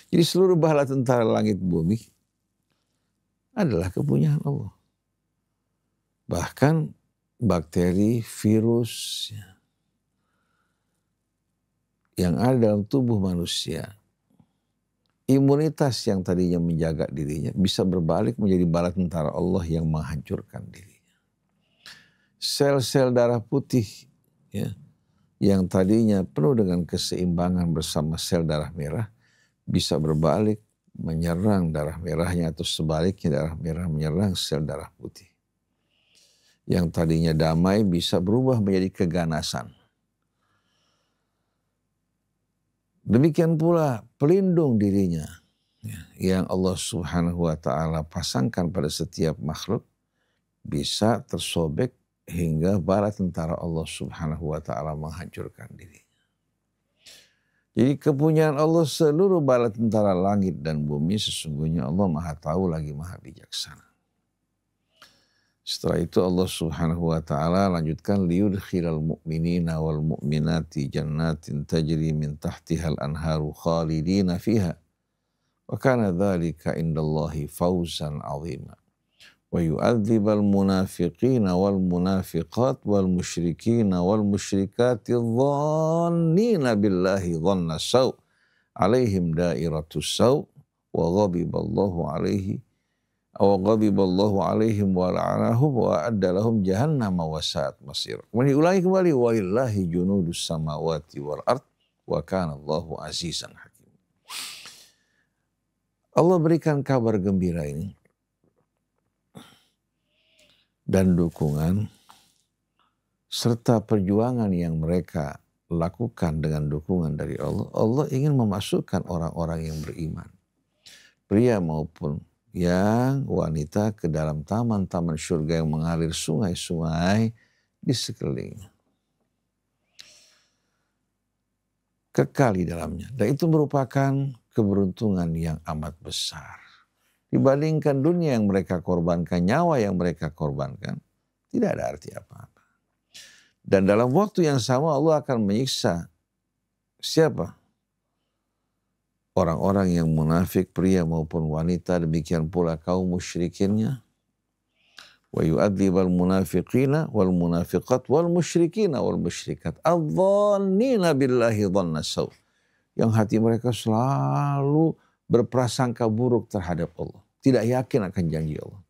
Jadi seluruh bala tentara langit bumi adalah kepunyaan Allah. Bahkan bakteri, virus yang ada dalam tubuh manusia, imunitas yang tadinya menjaga dirinya bisa berbalik menjadi bala tentara Allah yang menghancurkan diri. Sel-sel darah putih yang tadinya penuh dengan keseimbangan bersama sel darah merah bisa berbalik menyerang darah merahnya atau sebaliknya darah merah menyerang sel darah putih. Yang tadinya damai bisa berubah menjadi keganasan. Demikian pula pelindung dirinya yang Allah Subhanahu wa Ta'ala pasangkan pada setiap makhluk bisa tersobek hingga bala tentara Allah Subhanahu wa Ta'ala menghancurkan dirinya. Jadi kepunyaan Allah seluruh bala tentara langit dan bumi, sesungguhnya Allah Maha Tahu lagi Maha Bijaksana. Setelah itu Allah Subhanahu wa Ta'ala lanjutkan, liyudkhilal mu'minina wal mu'minati jannatin tajri min tahtihal anharu khalidina fiha wa kana dzalika indallahi fawzan 'azima. Wa yu'adzibal munafiqina wal munafiqat wal musyrikina wal musyrikati dhannina billahi dhanna saw alaihim dairatus saw wa ghadiballahu alaihim wa la'anahum wa adda lahum jahannama wa sa'at masir. Kemudian diulangi kembali, walillahi junudus samawati wal ard wa kana Allahu azizan hakim. Allah berikan kabar gembira ini dan dukungan serta perjuangan yang mereka lakukan dengan dukungan dari Allah. Allah ingin memasukkan orang-orang yang beriman, pria maupun yang wanita, ke dalam taman-taman surga yang mengalir sungai-sungai di sekelilingnya. Kekal di dalamnya. Dan itu merupakan keberuntungan yang amat besar. Dibandingkan dunia yang mereka korbankan, nyawa yang mereka korbankan, tidak ada arti apa-apa. Dan dalam waktu yang sama Allah akan menyiksa siapa? Orang-orang yang munafik, pria maupun wanita, demikian pula kaum musyrikinnya. Wa yu'adzibal munafiqina wal munafiqat wal musyrikina wal musyrikat adh-dhannina billahi dhanna saw. Yang hati mereka selalu berprasangka buruk terhadap Allah, tidak yakin akan janji Allah.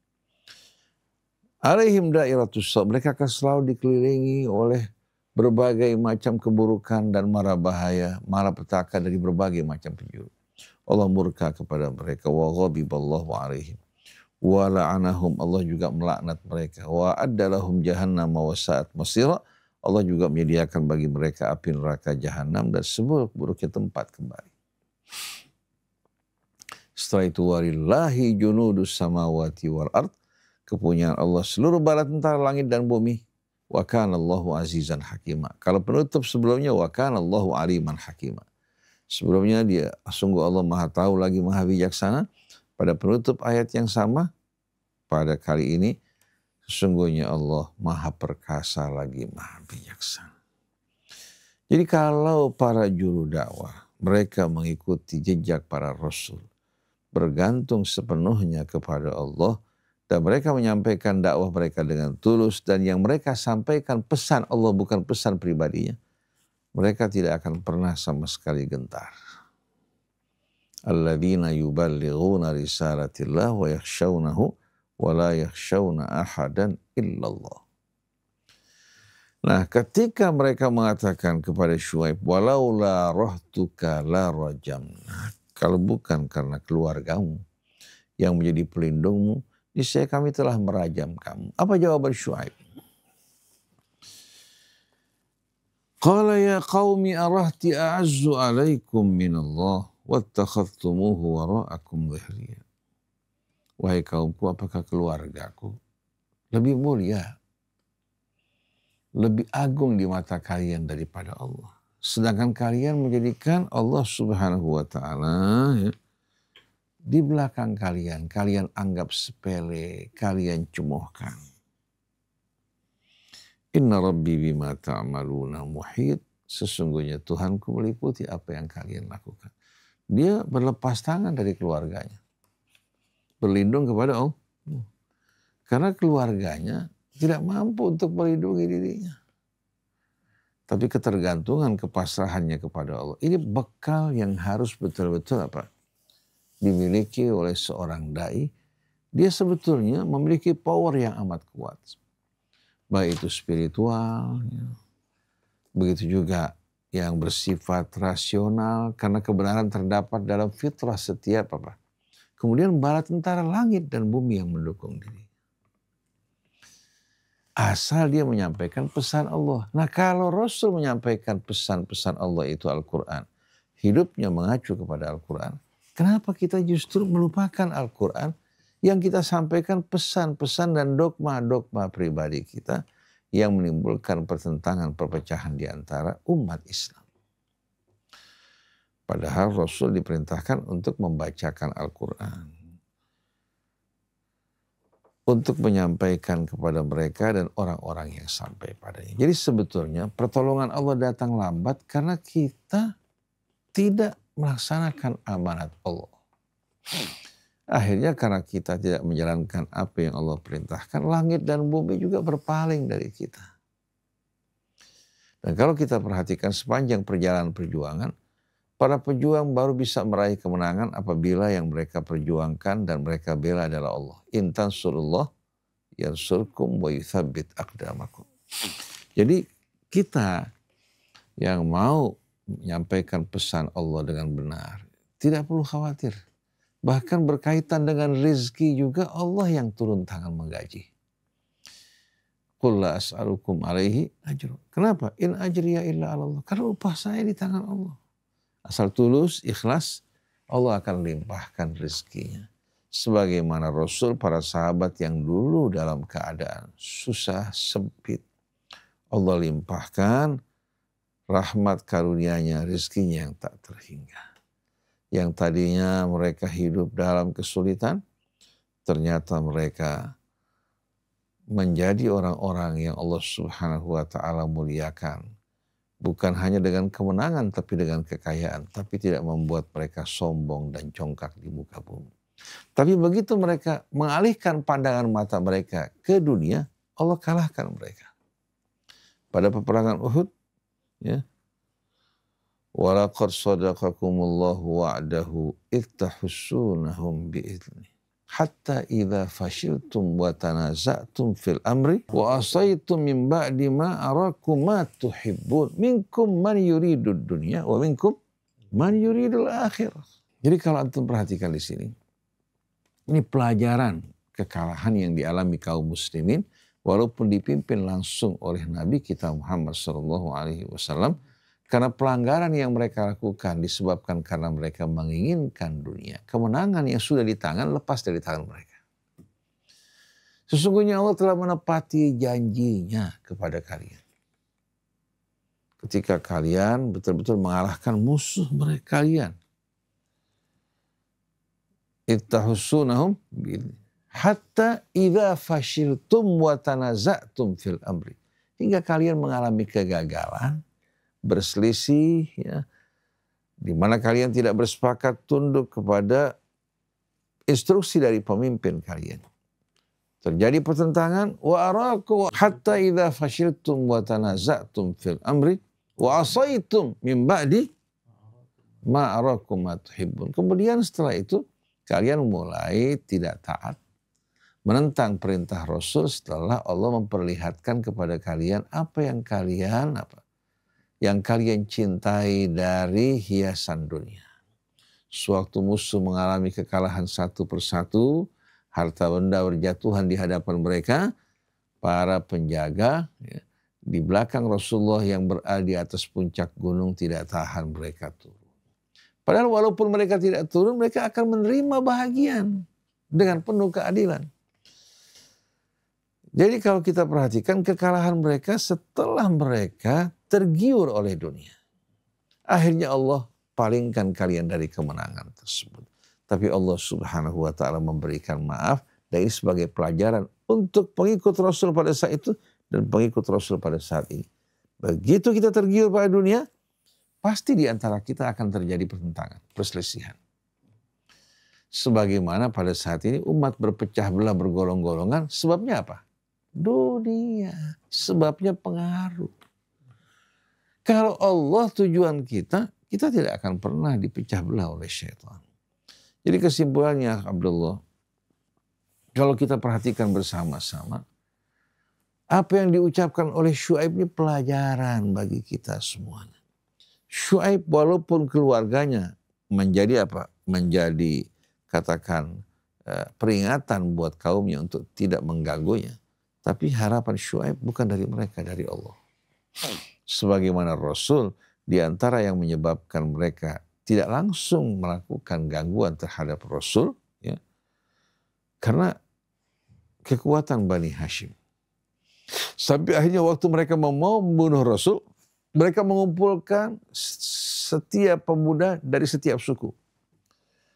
Alaihim dairatus saw, mereka akan selalu dikelilingi oleh berbagai macam keburukan dan mara bahaya, malapetaka dari berbagai macam penjuru. Allah murka kepada mereka, wa ghadiballahu alaihim wa la'anahum, Allah juga melaknat mereka, wa addalahum jahannam wa sa'at masira, Allah juga menyediakan bagi mereka api neraka jahanam dan seburuk-buruknya tempat kembali. Setelah itu walillahi junudus samawati wal ard, kepunyaan Allah seluruh bala tentara langit dan bumi. Wa kana Allahu azizan hakima. Kalau penutup sebelumnya wa kana Allahu aliman hakima. Sebelumnya dia sungguh Allah Maha tahu lagi Maha bijaksana. Pada penutup ayat yang sama, pada kali ini sesungguhnya Allah Maha perkasa lagi Maha bijaksana. Jadi kalau para juru dakwah mereka mengikuti jejak para rasul, bergantung sepenuhnya kepada Allah, dan mereka menyampaikan dakwah mereka dengan tulus, dan yang mereka sampaikan pesan Allah bukan pesan pribadinya, mereka tidak akan pernah sama sekali gentar. Alladzina yuballighuna risalatillah wa yakhshawnahu wa la yakhshawna ahadan illallah. Nah, ketika mereka mengatakan kepada Syuaib, walaula rahtuka la rajamna, kalau bukan karena keluargamu yang menjadi pelindungmu, niscaya kami telah merajam kamu. Apa jawaban Syuaib? Qala ya qaumi arahti a'azzu alaikum minallah wattakhadhtumuhu wara'akum dhahriya. Wahai kaumku, apakah keluargaku lebih mulia, lebih agung di mata kalian daripada Allah? Sedangkan kalian menjadikan Allah subhanahu wa ta'ala di belakang kalian, kalian anggap sepele, kalian cemohkan. Inna rabbi bima ta'maluna muhit, sesungguhnya Tuhanku meliputi apa yang kalian lakukan. Dia berlepas tangan dari keluarganya, berlindung kepada Allah, karena keluarganya tidak mampu untuk melindungi dirinya. Tapi ketergantungan, kepasrahannya kepada Allah, ini bekal yang harus betul-betul dimiliki oleh seorang dai. Dia sebetulnya memiliki power yang amat kuat, baik itu spiritual, begitu juga yang bersifat rasional, karena kebenaran terdapat dalam fitrah setiap kemudian bala tentara langit dan bumi yang mendukung diri. Asal dia menyampaikan pesan Allah. Nah, kalau Rasul menyampaikan pesan-pesan Allah itu Al-Quran, hidupnya mengacu kepada Al-Quran, kenapa kita justru melupakan Al-Quran yang kita sampaikan pesan-pesan dan dogma-dogma pribadi kita yang menimbulkan pertentangan, perpecahan di antara umat Islam. Padahal Rasul diperintahkan untuk membacakan Al-Quran, untuk menyampaikan kepada mereka dan orang-orang yang sampai padanya. Jadi sebetulnya pertolongan Allah datang lambat karena kita tidak melaksanakan amanat Allah. Akhirnya karena kita tidak menjalankan apa yang Allah perintahkan, langit dan bumi juga berpaling dari kita. Dan kalau kita perhatikan sepanjang perjalanan perjuangan, para pejuang baru bisa meraih kemenangan apabila yang mereka perjuangkan dan mereka bela adalah Allah. In tansurullah yansurkum wa yuthabbit aqdamakum. Jadi kita yang mau menyampaikan pesan Allah dengan benar. Tidak perlu khawatir. Bahkan berkaitan dengan rezeki juga Allah yang turun tangan menggaji. Qul la as'alukum alaihi ajra. Kenapa? In ajriya illa 'ala Allah. Karena upah saya di tangan Allah. Asal tulus, ikhlas, Allah akan limpahkan rezekinya. Sebagaimana Rasul, para sahabat yang dulu dalam keadaan susah, sempit, Allah limpahkan rahmat karunia-Nya, rezekinya yang tak terhingga. Yang tadinya mereka hidup dalam kesulitan, ternyata mereka menjadi orang-orang yang Allah Subhanahu wa Ta'ala muliakan. Bukan hanya dengan kemenangan, tapi dengan kekayaan. Tapi tidak membuat mereka sombong dan congkak di muka bumi. Tapi begitu mereka mengalihkan pandangan mata mereka ke dunia, Allah kalahkan mereka. Pada peperangan Uhud, ya, walaqad sadaqakumullahu wa'dahu ittahussunahum bi'idni hatta idza fashiltum wa tanaza'tum fil amri wa asaitum min ba'di ma arakum ma tuhibbun minkum man yuridud dunya wa minkum man yuridul akhirah. Jadi kalau antum perhatikan di sini, ini pelajaran kekalahan yang dialami kaum muslimin walaupun dipimpin langsung oleh Nabi kita Muhammad SAW. Karena pelanggaran yang mereka lakukan disebabkan karena mereka menginginkan dunia. Kemenangan yang sudah di tangan lepas dari tangan mereka. Sesungguhnya Allah telah menepati janjinya kepada kalian. Ketika kalian betul-betul mengalahkan musuh mereka kalian. Ittahussunahum hatta idza fashiltum wa tanaza'tum fil amri. Hingga kalian mengalami kegagalan, berselisih, ya, di mana kalian tidak bersepakat tunduk kepada instruksi dari pemimpin kalian. Terjadi pertentangan, wa araku hatta idza fashiltum wa tanaza'tum fil amri wa asaitum min ba'di ma arakum ma tuhibbun. Kemudian setelah itu kalian mulai tidak taat, menentang perintah Rasul setelah Allah memperlihatkan kepada kalian apa yang kalian cintai dari hiasan dunia. Sewaktu musuh mengalami kekalahan satu persatu, harta benda berjatuhan di hadapan mereka, para penjaga ya, di belakang Rasulullah yang berada di atas puncak gunung tidak tahan, mereka turun. Padahal walaupun mereka tidak turun, mereka akan menerima bahagian dengan penuh keadilan. Jadi kalau kita perhatikan kekalahan mereka setelah mereka tergiur oleh dunia. Akhirnya Allah palingkan kalian dari kemenangan tersebut. Tapi Allah Subhanahu wa Ta'ala memberikan maaf dari sebagai pelajaran untuk pengikut Rasul pada saat itu dan pengikut Rasul pada saat ini. Begitu kita tergiur pada dunia, pasti di antara kita akan terjadi pertentangan, perselisihan. Sebagaimana pada saat ini umat berpecah belah, bergolong-golongan, sebabnya apa? Dunia, sebabnya pengaruh. Kalau Allah tujuan kita, kita tidak akan pernah dipecah belah oleh syaitan. Jadi kesimpulannya Abdullah, kalau kita perhatikan bersama-sama, apa yang diucapkan oleh Syuaib ini pelajaran bagi kita semuanya. Syuaib walaupun keluarganya menjadi apa? Menjadi katakan peringatan buat kaumnya untuk tidak mengganggunya. Tapi harapan Syuaib bukan dari mereka, dari Allah. Sebagaimana Rasul di antara yang menyebabkan mereka tidak langsung melakukan gangguan terhadap Rasul, ya, karena kekuatan Bani Hashim. Sampai akhirnya waktu mereka mau membunuh Rasul, mereka mengumpulkan setiap pemuda dari setiap suku.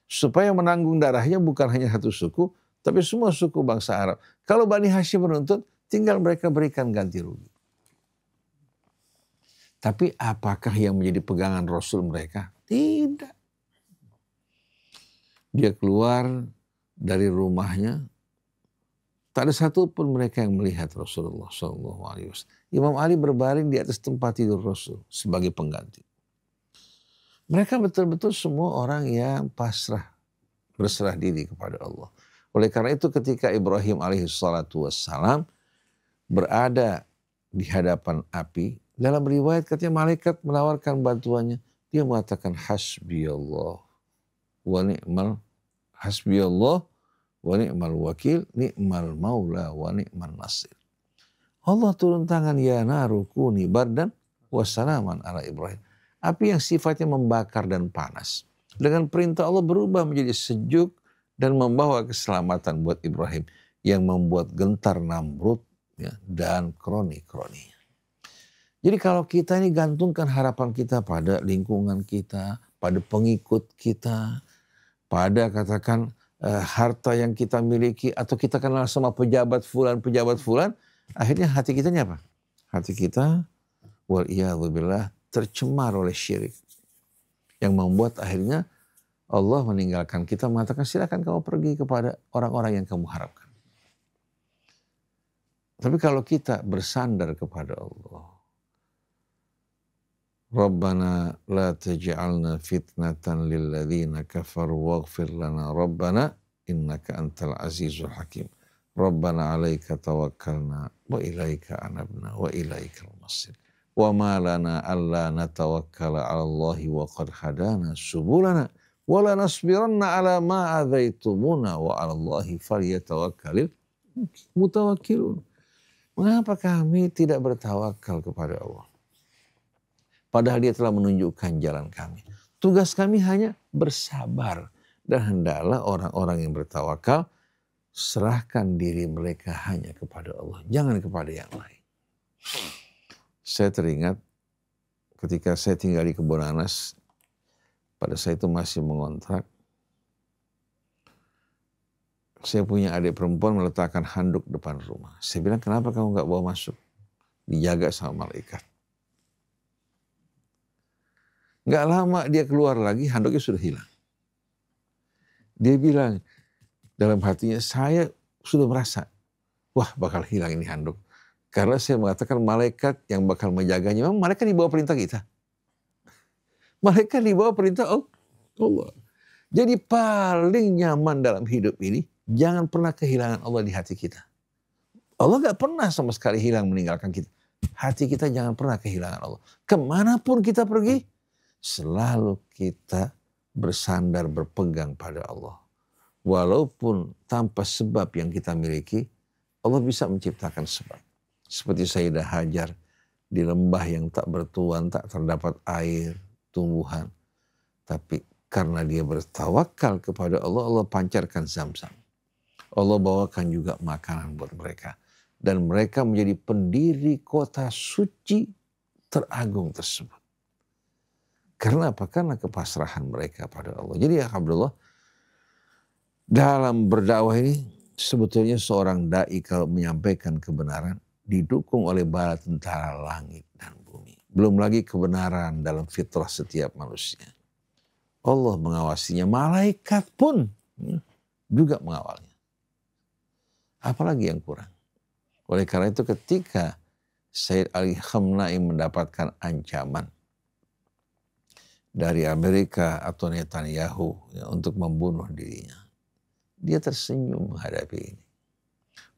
Supaya menanggung darahnya bukan hanya satu suku, tapi semua suku bangsa Arab. Kalau Bani Hashim menuntut, tinggal mereka berikan ganti rugi. Tapi apakah yang menjadi pegangan Rasul mereka? Tidak. Dia keluar dari rumahnya, tak ada satu pun mereka yang melihat Rasulullah SAW. Imam Ali berbaring di atas tempat tidur Rasul sebagai pengganti. Mereka betul-betul semua orang yang pasrah, berserah diri kepada Allah. Oleh karena itu ketika Ibrahim alaihissalatu wassalam berada di hadapan api, Dalam riwayat katanya malaikat menawarkan bantuannya. Dia mengatakan hasbiyallah wa ni'mal hasbiyallah wa ni'mal wakil ni'mal maula wa ni'mal nasir. Allah turun tangan, ya naru kuni bardan wassalaman ala Ibrahim. Api yang sifatnya membakar dan panas, dengan perintah Allah berubah menjadi sejuk dan membawa keselamatan buat Ibrahim yang membuat gentar Namrud ya, dan kroni-kroninya. Jadi kalau kita ini gantungkan harapan kita pada lingkungan kita, pada pengikut kita, pada katakan harta yang kita miliki, atau kita kenal sama pejabat fulan, akhirnya hati kita apa? Hati kita waliyadzubillah tercemar oleh syirik. Yang membuat akhirnya Allah meninggalkan kita, mengatakan silakan kamu pergi kepada orang-orang yang kamu harapkan. Tapi kalau kita bersandar kepada Allah, Rabbana la taj'alna fitnatan lilladzina kafaru waghfir lana Rabbana innaka antal azizul hakim. Rabbana 'alaika tawakkalna wa ilaika anabna wa ilaikal masir. Wa ma lana alla natawakkala 'ala Allahi wa qad hadana subulana wa la nasbiranna 'ala ma adzaitumuna wa 'ala Allahi falyatawakkalul mutawakkilun. Mengapa kami tidak bertawakal kepada Allah? Padahal Dia telah menunjukkan jalan kami. Tugas kami hanya bersabar. Dan hendaklah orang-orang yang bertawakal serahkan diri mereka hanya kepada Allah. Jangan kepada yang lain. Saya teringat ketika saya tinggal di Kebun Anas. Pada saat itu masih mengontrak. Saya punya adik perempuan meletakkan handuk depan rumah. Saya bilang, kenapa kamu gak bawa masuk? Dijaga sama malaikat. Gak lama dia keluar lagi, handuknya sudah hilang. Dia bilang dalam hatinya, saya sudah merasa, wah bakal hilang ini handuk. Karena saya mengatakan malaikat yang bakal menjaganya, memang malaikat di bawah perintah kita. Malaikat di bawah perintah Allah. Jadi paling nyaman dalam hidup ini, jangan pernah kehilangan Allah di hati kita. Allah gak pernah sama sekali hilang meninggalkan kita. Hati kita jangan pernah kehilangan Allah. Kemanapun kita pergi, selalu kita bersandar berpegang pada Allah. Walaupun tanpa sebab yang kita miliki, Allah bisa menciptakan sebab. Seperti Sayyidah Hajar di lembah yang tak bertuan, tak terdapat air, tumbuhan. Tapi karena dia bertawakal kepada Allah, Allah pancarkan Zam-Zam. Allah bawakan juga makanan buat mereka. Dan mereka menjadi pendiri kota suci teragung tersebut. Karena apa? Karena kepasrahan mereka pada Allah. Jadi ya Alhamdulillah, dalam berdakwah ini sebetulnya seorang da'i kalau menyampaikan kebenaran didukung oleh bala tentara langit dan bumi. Belum lagi kebenaran dalam fitrah setiap manusia. Allah mengawasinya, malaikat pun juga mengawalnya. Apalagi yang kurang. Oleh karena itu ketika Sayyid Ali Khamenei mendapatkan ancaman dari Amerika atau Netanyahu ya, untuk membunuh dirinya, dia tersenyum menghadapi ini.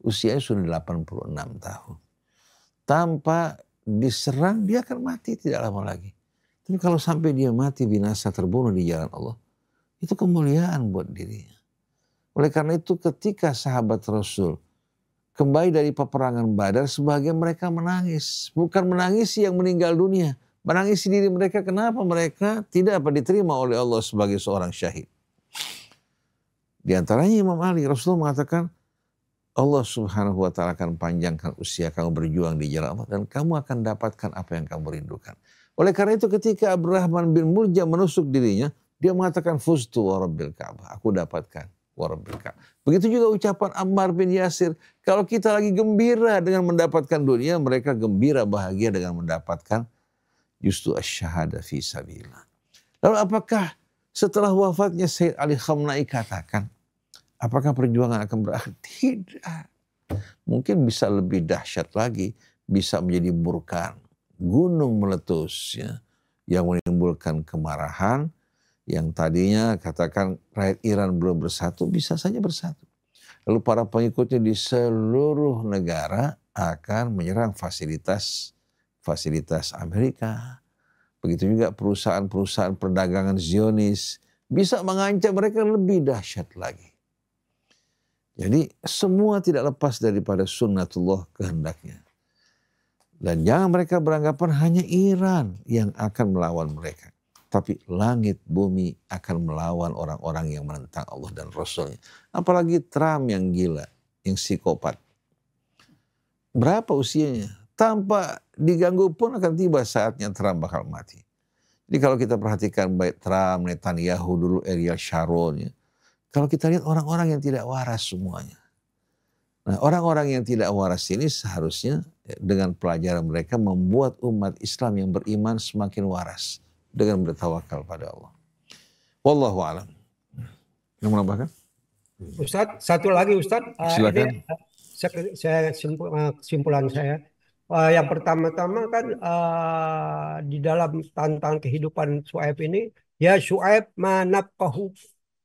Usianya sudah 86 tahun. Tanpa diserang dia akan mati tidak lama lagi. Tapi kalau sampai dia mati binasa terbunuh di jalan Allah, itu kemuliaan buat dirinya. Oleh karena itu ketika sahabat Rasul kembali dari peperangan Badar, sebagian mereka menangis. Bukan menangisi yang meninggal dunia. Menangisi diri mereka, kenapa mereka tidak diterima oleh Allah sebagai seorang syahid. Di antaranya Imam Ali, Rasulullah mengatakan, Allah subhanahu wa ta'ala akan panjangkan usia kamu berjuang di jalan Allah dan kamu akan dapatkan apa yang kamu rindukan. Oleh karena itu ketika Abdurrahman bin Muljam menusuk dirinya, dia mengatakan fustu wa rabbil Ka'bah, aku dapatkan wa rabbil Ka'bah. Begitu juga ucapan Ammar bin Yasir, kalau kita lagi gembira dengan mendapatkan dunia, mereka gembira bahagia dengan mendapatkan justru asyhada fi sabilillah. Lalu apakah setelah wafatnya Sayyid Ali Khamenei katakan, apakah perjuangan akan berakhir? Tidak. Mungkin bisa lebih dahsyat lagi, bisa menjadi burkan, gunung meletus ya, yang menimbulkan kemarahan, yang tadinya katakan rakyat Iran belum bersatu, bisa saja bersatu. Lalu para pengikutnya di seluruh negara akan menyerang fasilitas fasilitas Amerika. Begitu juga perusahaan-perusahaan perdagangan Zionis bisa mengancam mereka lebih dahsyat lagi. Jadi semua tidak lepas daripada sunnatullah kehendaknya. Dan jangan mereka beranggapan hanya Iran yang akan melawan mereka. Tapi langit bumi akan melawan orang-orang yang menentang Allah dan Rasulnya. Apalagi Trump yang gila, yang psikopat. Berapa usianya? Tanpa diganggu pun akan tiba saatnya Trump bakal mati. Jadi kalau kita perhatikan baik Trump, Netanyahu dulu, Ariel Sharon. Ya, kalau kita lihat orang-orang yang tidak waras semuanya. Nah, orang-orang yang tidak waras ini seharusnya dengan pelajaran mereka membuat umat Islam yang beriman semakin waras dengan bertawakal pada Allah. Wallahu a'lam. Yang menambahkan? Ustadz, satu lagi Ustadz, Silakan. ini saya kesimpulan saya. Yang pertama-tama kan di dalam tantang kehidupan Syuaib ini, ya Syuaib manafqahu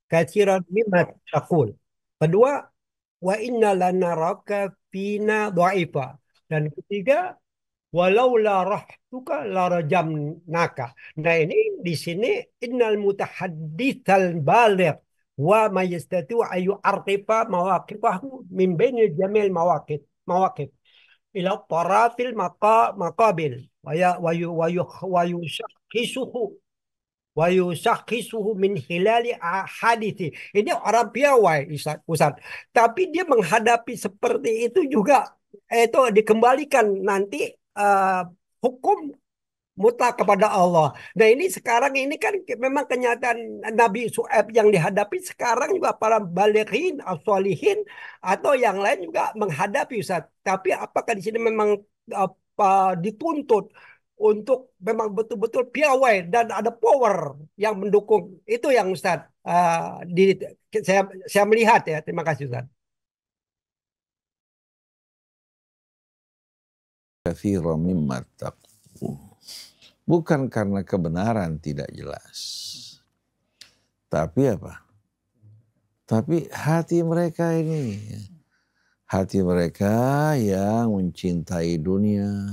katsiran mimma taqul. Kedua, wa inna lanaraka fina dha'ifa. Dan ketiga, walaula rahtuka larajamnaka. Nah ini di sini innal mutahadditsal baligh wa mayastatu ayu arqifa mawaqifahu min bainil jamil mawaqif ila tarafil maqabil wa yusakhisuhu min hilali hadithi. Ini orang piawai Ustaz. Tapi dia menghadapi seperti itu juga itu dikembalikan nanti hukum mutlak kepada Allah. Nah ini sekarang ini kan memang kenyataan Nabi Syuaib yang dihadapi sekarang juga para balighin, as-solihin atau yang lain juga menghadapi Ustaz. Tapi apakah di sini memang dituntut untuk memang betul-betul piawai dan ada power yang mendukung itu yang Ustaz saya melihat ya. Terima kasih Ustaz. Katsiran mimma taqul. Bukan karena kebenaran tidak jelas. Tapi apa? Tapi hati mereka ini. Hati mereka yang mencintai dunia,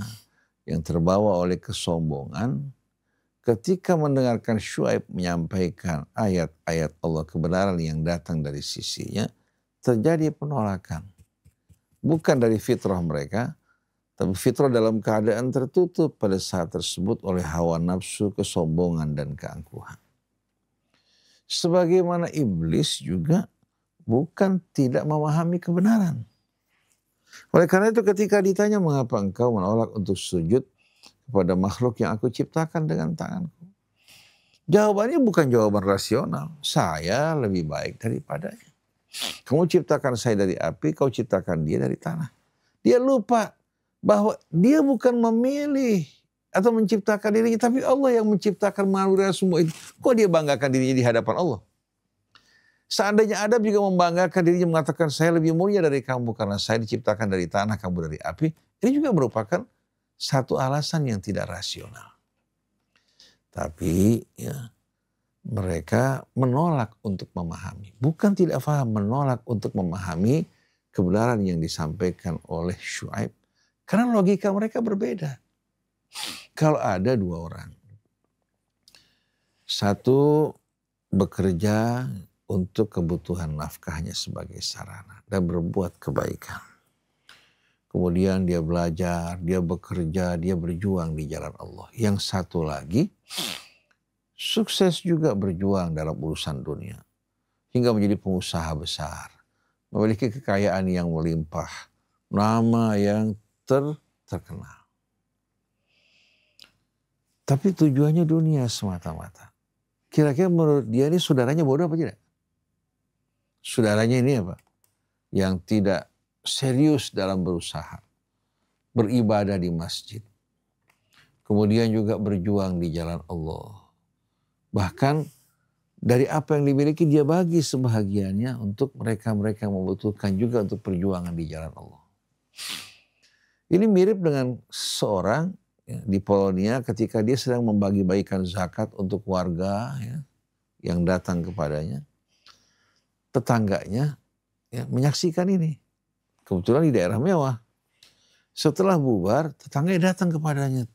yang terbawa oleh kesombongan. Ketika mendengarkan Syuaib menyampaikan ayat-ayat Allah, kebenaran yang datang dari sisinya, terjadi penolakan. Bukan dari fitrah mereka, tapi fitrah dalam keadaan tertutup pada saat tersebut oleh hawa nafsu, kesombongan, dan keangkuhan. Sebagaimana iblis juga bukan tidak memahami kebenaran. Oleh karena itu ketika ditanya mengapa engkau menolak untuk sujud kepada makhluk yang aku ciptakan dengan tanganku. Jawabannya bukan jawaban rasional. Saya lebih baik daripadanya. Kamu ciptakan saya dari api, kau ciptakan dia dari tanah. Dia lupa bahwa dia bukan memilih atau menciptakan dirinya, tapi Allah yang menciptakan melalui semua itu. Kok dia banggakan dirinya di hadapan Allah? Seandainya Adam juga membanggakan dirinya mengatakan saya lebih mulia dari kamu karena saya diciptakan dari tanah, kamu dari api. Ini juga merupakan satu alasan yang tidak rasional. Tapi ya, mereka menolak untuk memahami. Bukan tidak paham, menolak untuk memahami kebenaran yang disampaikan oleh Syuaib. Karena logika mereka berbeda. Kalau ada dua orang. Satu bekerja untuk kebutuhan nafkahnya sebagai sarana dan berbuat kebaikan. Kemudian dia belajar, dia bekerja, dia berjuang di jalan Allah. Yang satu lagi sukses juga berjuang dalam urusan dunia. Hingga menjadi pengusaha besar. Memiliki kekayaan yang melimpah. Nama yang terkenal. Tapi tujuannya dunia semata-mata. Kira-kira menurut dia ini saudaranya bodoh apa tidak? Saudaranya ini apa? Yang tidak serius dalam berusaha. Beribadah di masjid. Kemudian juga berjuang di jalan Allah. Bahkan dari apa yang dimiliki dia bagi sebahagiannya untuk mereka-mereka yang membutuhkan juga untuk perjuangan di jalan Allah. Ini mirip dengan seorang di Polonia ketika dia sedang membagi-bagikan zakat untuk warga yang datang kepadanya. Tetangganya menyaksikan ini. Kebetulan di daerah mewah. Setelah bubar, tetangganya datang kepadanya.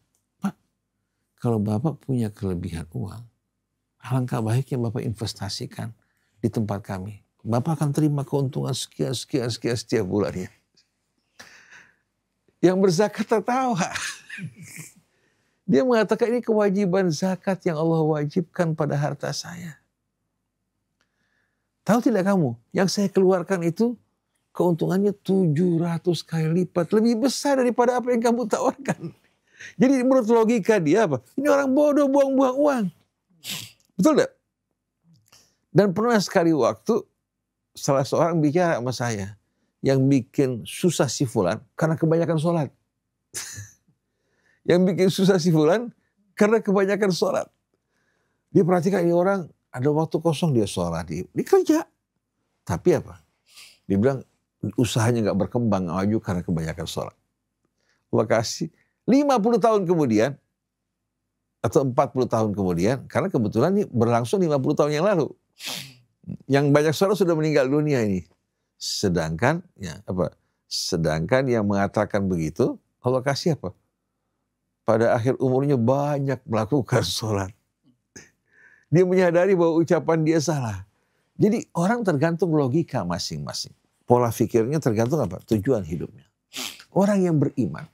kalau Bapak punya kelebihan uang, alangkah baiknya Bapak investasikan di tempat kami. Bapak akan terima keuntungan sekian setiap bulannya. Yang berzakat tertawa. Dia mengatakan ini kewajiban zakat yang Allah wajibkan pada harta saya. Tahu tidak kamu, yang saya keluarkan itu keuntungannya 700 kali lipat. Lebih besar daripada apa yang kamu tawarkan. Jadi menurut logika dia apa? Ini orang bodoh buang-buang uang. Betul tidak? Dan pernah sekali waktu salah seorang bicara sama saya. Yang bikin susah si fulan karena kebanyakan sholat. Yang bikin susah si fulan karena kebanyakan sholat. Dia perhatikan ini orang ada waktu kosong dia sholat. Dia kerja. Tapi apa? Dia bilang usahanya gak berkembang maju karena kebanyakan sholat. Allah kasih 50 tahun kemudian atau 40 tahun kemudian, karena kebetulan ini berlangsung 50 tahun yang lalu. Yang banyak sholat sudah meninggal dunia ini. Sedangkan yang mengatakan begitu, Allah kasih apa? Pada akhir umurnya banyak melakukan sholat. Dia menyadari bahwa ucapan dia salah. Jadi orang tergantung logika masing-masing. Pola pikirnya tergantung apa? Tujuan hidupnya. Orang yang beriman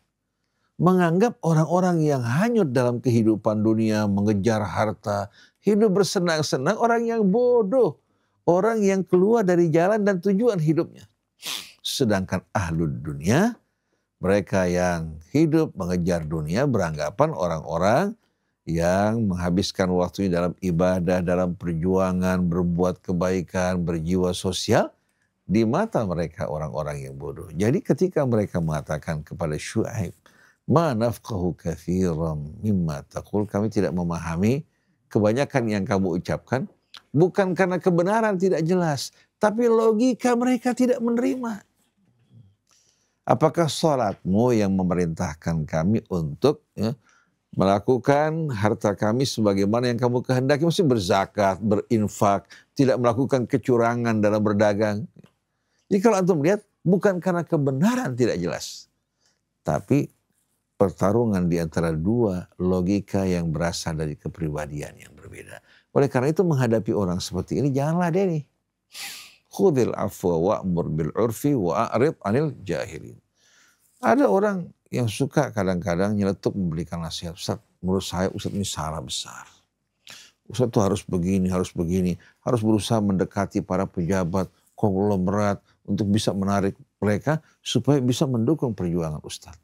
menganggap orang-orang yang hanyut dalam kehidupan dunia, mengejar harta, hidup bersenang-senang, orang yang bodoh. Orang yang keluar dari jalan dan tujuan hidupnya. Sedangkan ahlud dunia, mereka yang hidup mengejar dunia beranggapan orang-orang yang menghabiskan waktunya dalam ibadah, dalam perjuangan, berbuat kebaikan, berjiwa sosial, di mata mereka orang-orang yang bodoh. Jadi ketika mereka mengatakan kepada Syuaib, ma nafqahu katsiran mimma taqul, kami tidak memahami kebanyakan yang kamu ucapkan, bukan karena kebenaran tidak jelas, tapi logika mereka tidak menerima. Apakah sholatmu yang memerintahkan kami untuk melakukan harta kami sebagaimana yang kamu kehendaki, mesti berzakat, berinfak, tidak melakukan kecurangan dalam berdagang. Jadi kalau antum lihat, bukan karena kebenaran tidak jelas, tapi pertarungan di antara dua logika yang berasal dari kepribadian yang berbeda. Oleh karena itu menghadapi orang seperti ini janganlah ladeni. Khudhil afwa wa'mur bil urfi wa'arid anil jahilin. Ada orang yang suka kadang-kadang nyeletuk memberikan nasihat. Ustaz, menurut saya Ustaz ini salah besar. Ustaz itu harus begini, harus berusaha mendekati para pejabat, konglomerat untuk bisa menarik mereka supaya bisa mendukung perjuangan Ustaz.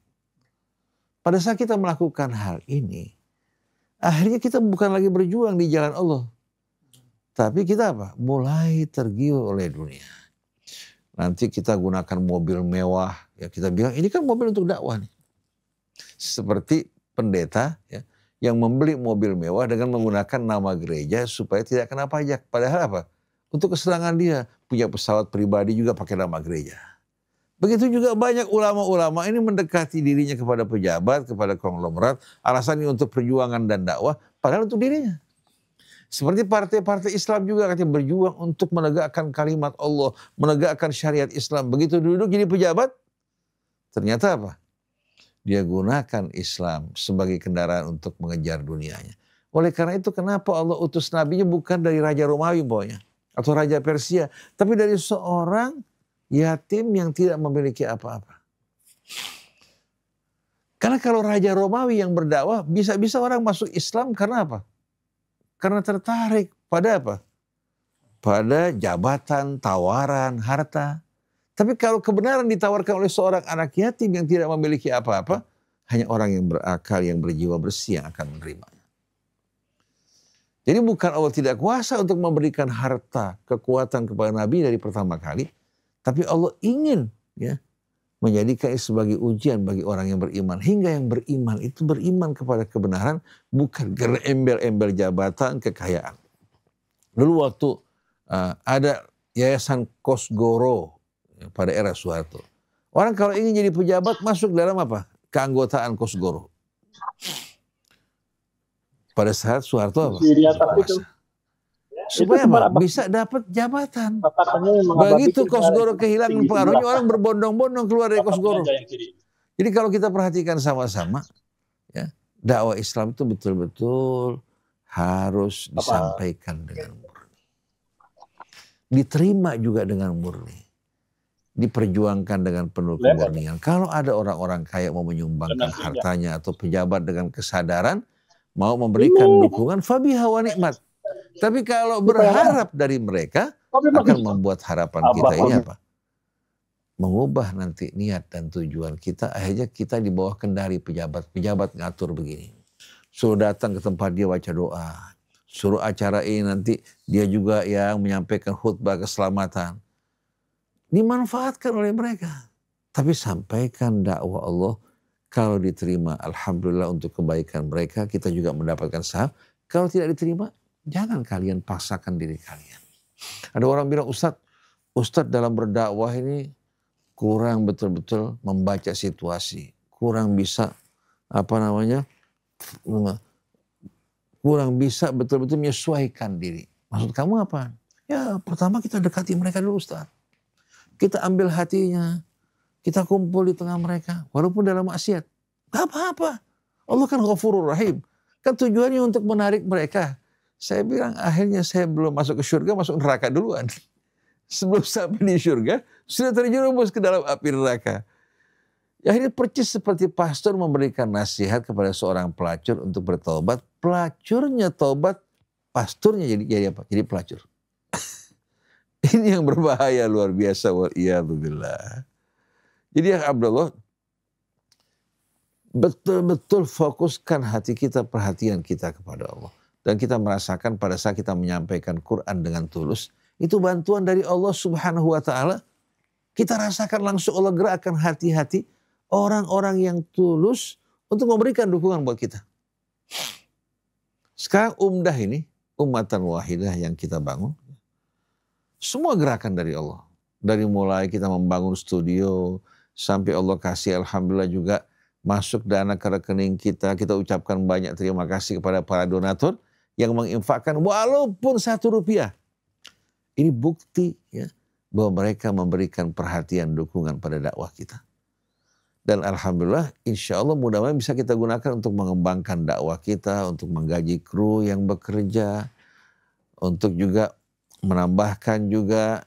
Pada saat kita melakukan hal ini, akhirnya kita bukan lagi berjuang di jalan Allah. Tapi kita apa? Mulai tergiur oleh dunia. Nanti kita gunakan mobil mewah. Ya kita bilang ini kan mobil untuk dakwah nih. Seperti pendeta ya, yang membeli mobil mewah dengan menggunakan nama gereja supaya tidak kena pajak. Padahal apa? Untuk kesenangan dia. Punya pesawat pribadi juga pakai nama gereja. Begitu juga banyak ulama-ulama ini mendekati dirinya kepada pejabat, kepada konglomerat, alasannya untuk perjuangan dan dakwah, padahal untuk dirinya. Seperti partai-partai Islam juga katanya berjuang untuk menegakkan kalimat Allah, menegakkan syariat Islam. Begitu duduk jadi pejabat, ternyata apa? Dia gunakan Islam sebagai kendaraan untuk mengejar dunianya. Oleh karena itu kenapa Allah utus nabinya bukan dari Raja Romawi pokoknya, atau Raja Persia, tapi dari seorang yatim yang tidak memiliki apa-apa. Karena kalau Raja Romawi yang berdakwah, bisa-bisa orang masuk Islam karena apa? Karena tertarik pada apa? Pada jabatan, tawaran, harta. Tapi kalau kebenaran ditawarkan oleh seorang anak yatim yang tidak memiliki apa-apa, hanya orang yang berakal, yang berjiwa bersih yang akan menerimanya. Jadi bukan Allah tidak kuasa untuk memberikan harta, kekuatan kepada Nabi dari pertama kali, tapi Allah ingin ya menjadikan sebagai ujian bagi orang yang beriman. Hingga yang beriman itu beriman kepada kebenaran, bukan karena embel-embel jabatan, kekayaan. Dulu waktu ada yayasan Kosgoro pada era Soeharto. Orang kalau ingin jadi pejabat masuk dalam apa? Keanggotaan Kosgoro. Pada saat Soeharto apa? Supaya apa? Bisa dapat jabatan. Begitu Kosgoro kehilangan pengaruhnya, orang berbondong-bondong keluar dari Kosgoro. Jadi kalau kita perhatikan sama-sama, ya, dakwah Islam itu betul-betul harus disampaikan dengan murni. Diterima juga dengan murni. Diperjuangkan dengan penuh kemurnian. Kalau ada orang-orang kaya mau menyumbangkan hartanya atau pejabat dengan kesadaran, mau memberikan dukungan, fabiha wa nikmat. Tapi kalau berharap dari mereka, akan membuat harapan kita ini apa? Mengubah nanti niat dan tujuan kita, akhirnya kita di bawah kendali pejabat. Pejabat ngatur begini. Suruh datang ke tempat dia baca doa. Suruh acara ini nanti dia juga yang menyampaikan khutbah keselamatan. Dimanfaatkan oleh mereka. Tapi sampaikan dakwah Allah. Kalau diterima, alhamdulillah untuk kebaikan mereka, kita juga mendapatkan sahab. Kalau tidak diterima, jangan kalian paksakan diri kalian. Ada orang bilang, Ustadz dalam berdakwah ini kurang betul-betul membaca situasi. Kurang bisa, kurang bisa betul-betul menyesuaikan diri. Maksud kamu apa? Ya pertama kita dekati mereka dulu Ustaz. Kita ambil hatinya. Kita kumpul di tengah mereka. Walaupun dalam maksiat. Gak apa-apa. Allah kan Ghafurur Rahim. Kan tujuannya untuk menarik mereka. Saya bilang akhirnya saya belum masuk ke surga, masuk neraka duluan. Sebelum sampai di surga, sudah terjerumus ke dalam api neraka. Akhirnya percis seperti pastor memberikan nasihat kepada seorang pelacur untuk bertobat. Pelacurnya tobat, pastornya jadi apa? Jadi pelacur. Ini yang berbahaya luar biasa. Waliyadzubillah. Jadi ya Abdullah, betul-betul fokuskan hati kita, perhatian kita kepada Allah. Dan kita merasakan pada saat kita menyampaikan Quran dengan tulus, itu bantuan dari Allah Subhanahu wa Ta'ala. Kita rasakan langsung Allah gerakkan hati-hati orang-orang yang tulus untuk memberikan dukungan buat kita. Sekarang umdah ini, ummatan wahidah yang kita bangun, semua gerakan dari Allah. Dari mulai kita membangun studio, sampai Allah kasih alhamdulillah juga masuk dana ke rekening kita. Kita ucapkan banyak terima kasih kepada para donatur yang menginfakkan walaupun 1 rupiah. Ini bukti ya, bahwa mereka memberikan perhatian dukungan pada dakwah kita. Dan alhamdulillah insya Allah mudah-mudahan bisa kita gunakan untuk mengembangkan dakwah kita, untuk menggaji kru yang bekerja, untuk juga menambahkan juga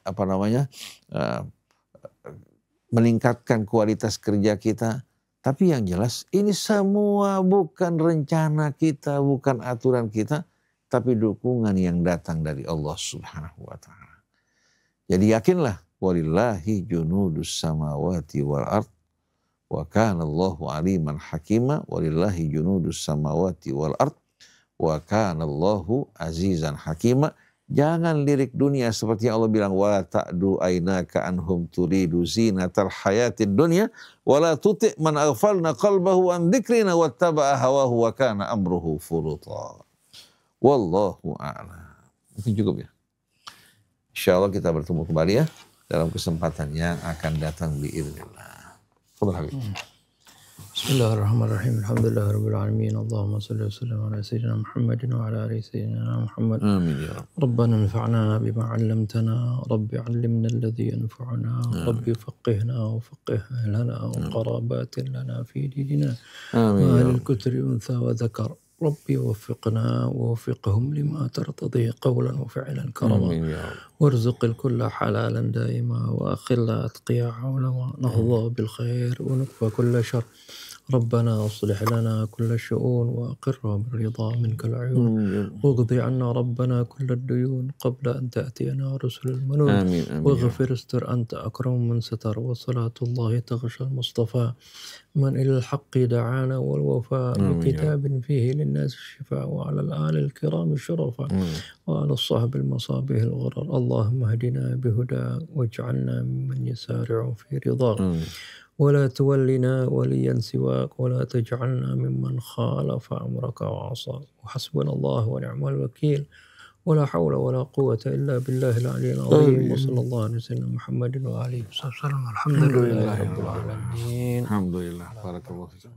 meningkatkan kualitas kerja kita. Tapi yang jelas ini semua bukan rencana kita, bukan aturan kita, tapi dukungan yang datang dari Allah Subhanahu wa Ta'ala. Jadi yakinlah, walillahi junudus samawati wal ard, wa kana Allahu aliman hakima, walillahi junudus samawati wal ard, wa kana Allahu azizan hakima. Jangan lirik dunia seperti yang Allah bilang, wala ta'du aynaka anhum turidu zinatal hayatid dunya, wala tuti' man aghfalna qalbahu an dzikrina wattaba'a hawahu wa kana amruhu furuta. Wallahu a'lam. Mungkin cukup ya. Insyaallah kita bertemu kembali ya dalam kesempatan yang akan datang biiznillah. Bismillahirrahmanirrahim. Alhamdulillahirabbil alamin. Allahumma shalli wa sallim ala sayyidina Muhammadin wa ala ali sayyidina Muhammad. Amin ya Rabb. Rabbana anfa'na bima 'allamtana, Rabbi 'allimna alladhi yanfa'una, Rabbi faqihna wa faqih ahlana wa qarabatin lana fi dinina. Amin ya Ahlul Rabb. kutri untha wa dhakar. ربي وفقنا ووفقهم لما ترتضي قولا وفعلا كرما Amin ya Rabb. وارزق الكل حلالا دائما وأخلا أتقياء علما نهضى بالخير ونكفى كل شر ربنا أصلح لنا كل الشؤون وأقرها بالرضا منك العيون واقضي عنا ربنا كل الديون قبل أن تأتينا رسل المنون Amin, amin. واغفر استر أنت أكرم من ستر وصلاة الله تغشى المصطفى من إلى الحق دعانا والوفاء بكتاب فيه للناس الشفاء وعلى الآل الكرام الشرفاء وعلى الصحب المصابيح الغرر اللهم اهدنا بهداك واجعلنا ممن يسارع في رضاك ولا تولنا وليا سواك ولا تجعلنا ممن خالف أمرك وعصاك وحسبنا الله ونعم الوكيل ولا حول ولا قوة إلا بالله العلي العظيم وصلى الله على سيدنا محمد وآله وصحبه وسلم الحمد لله رب العالمين. Alhamdulillah. Barakallahu fikum.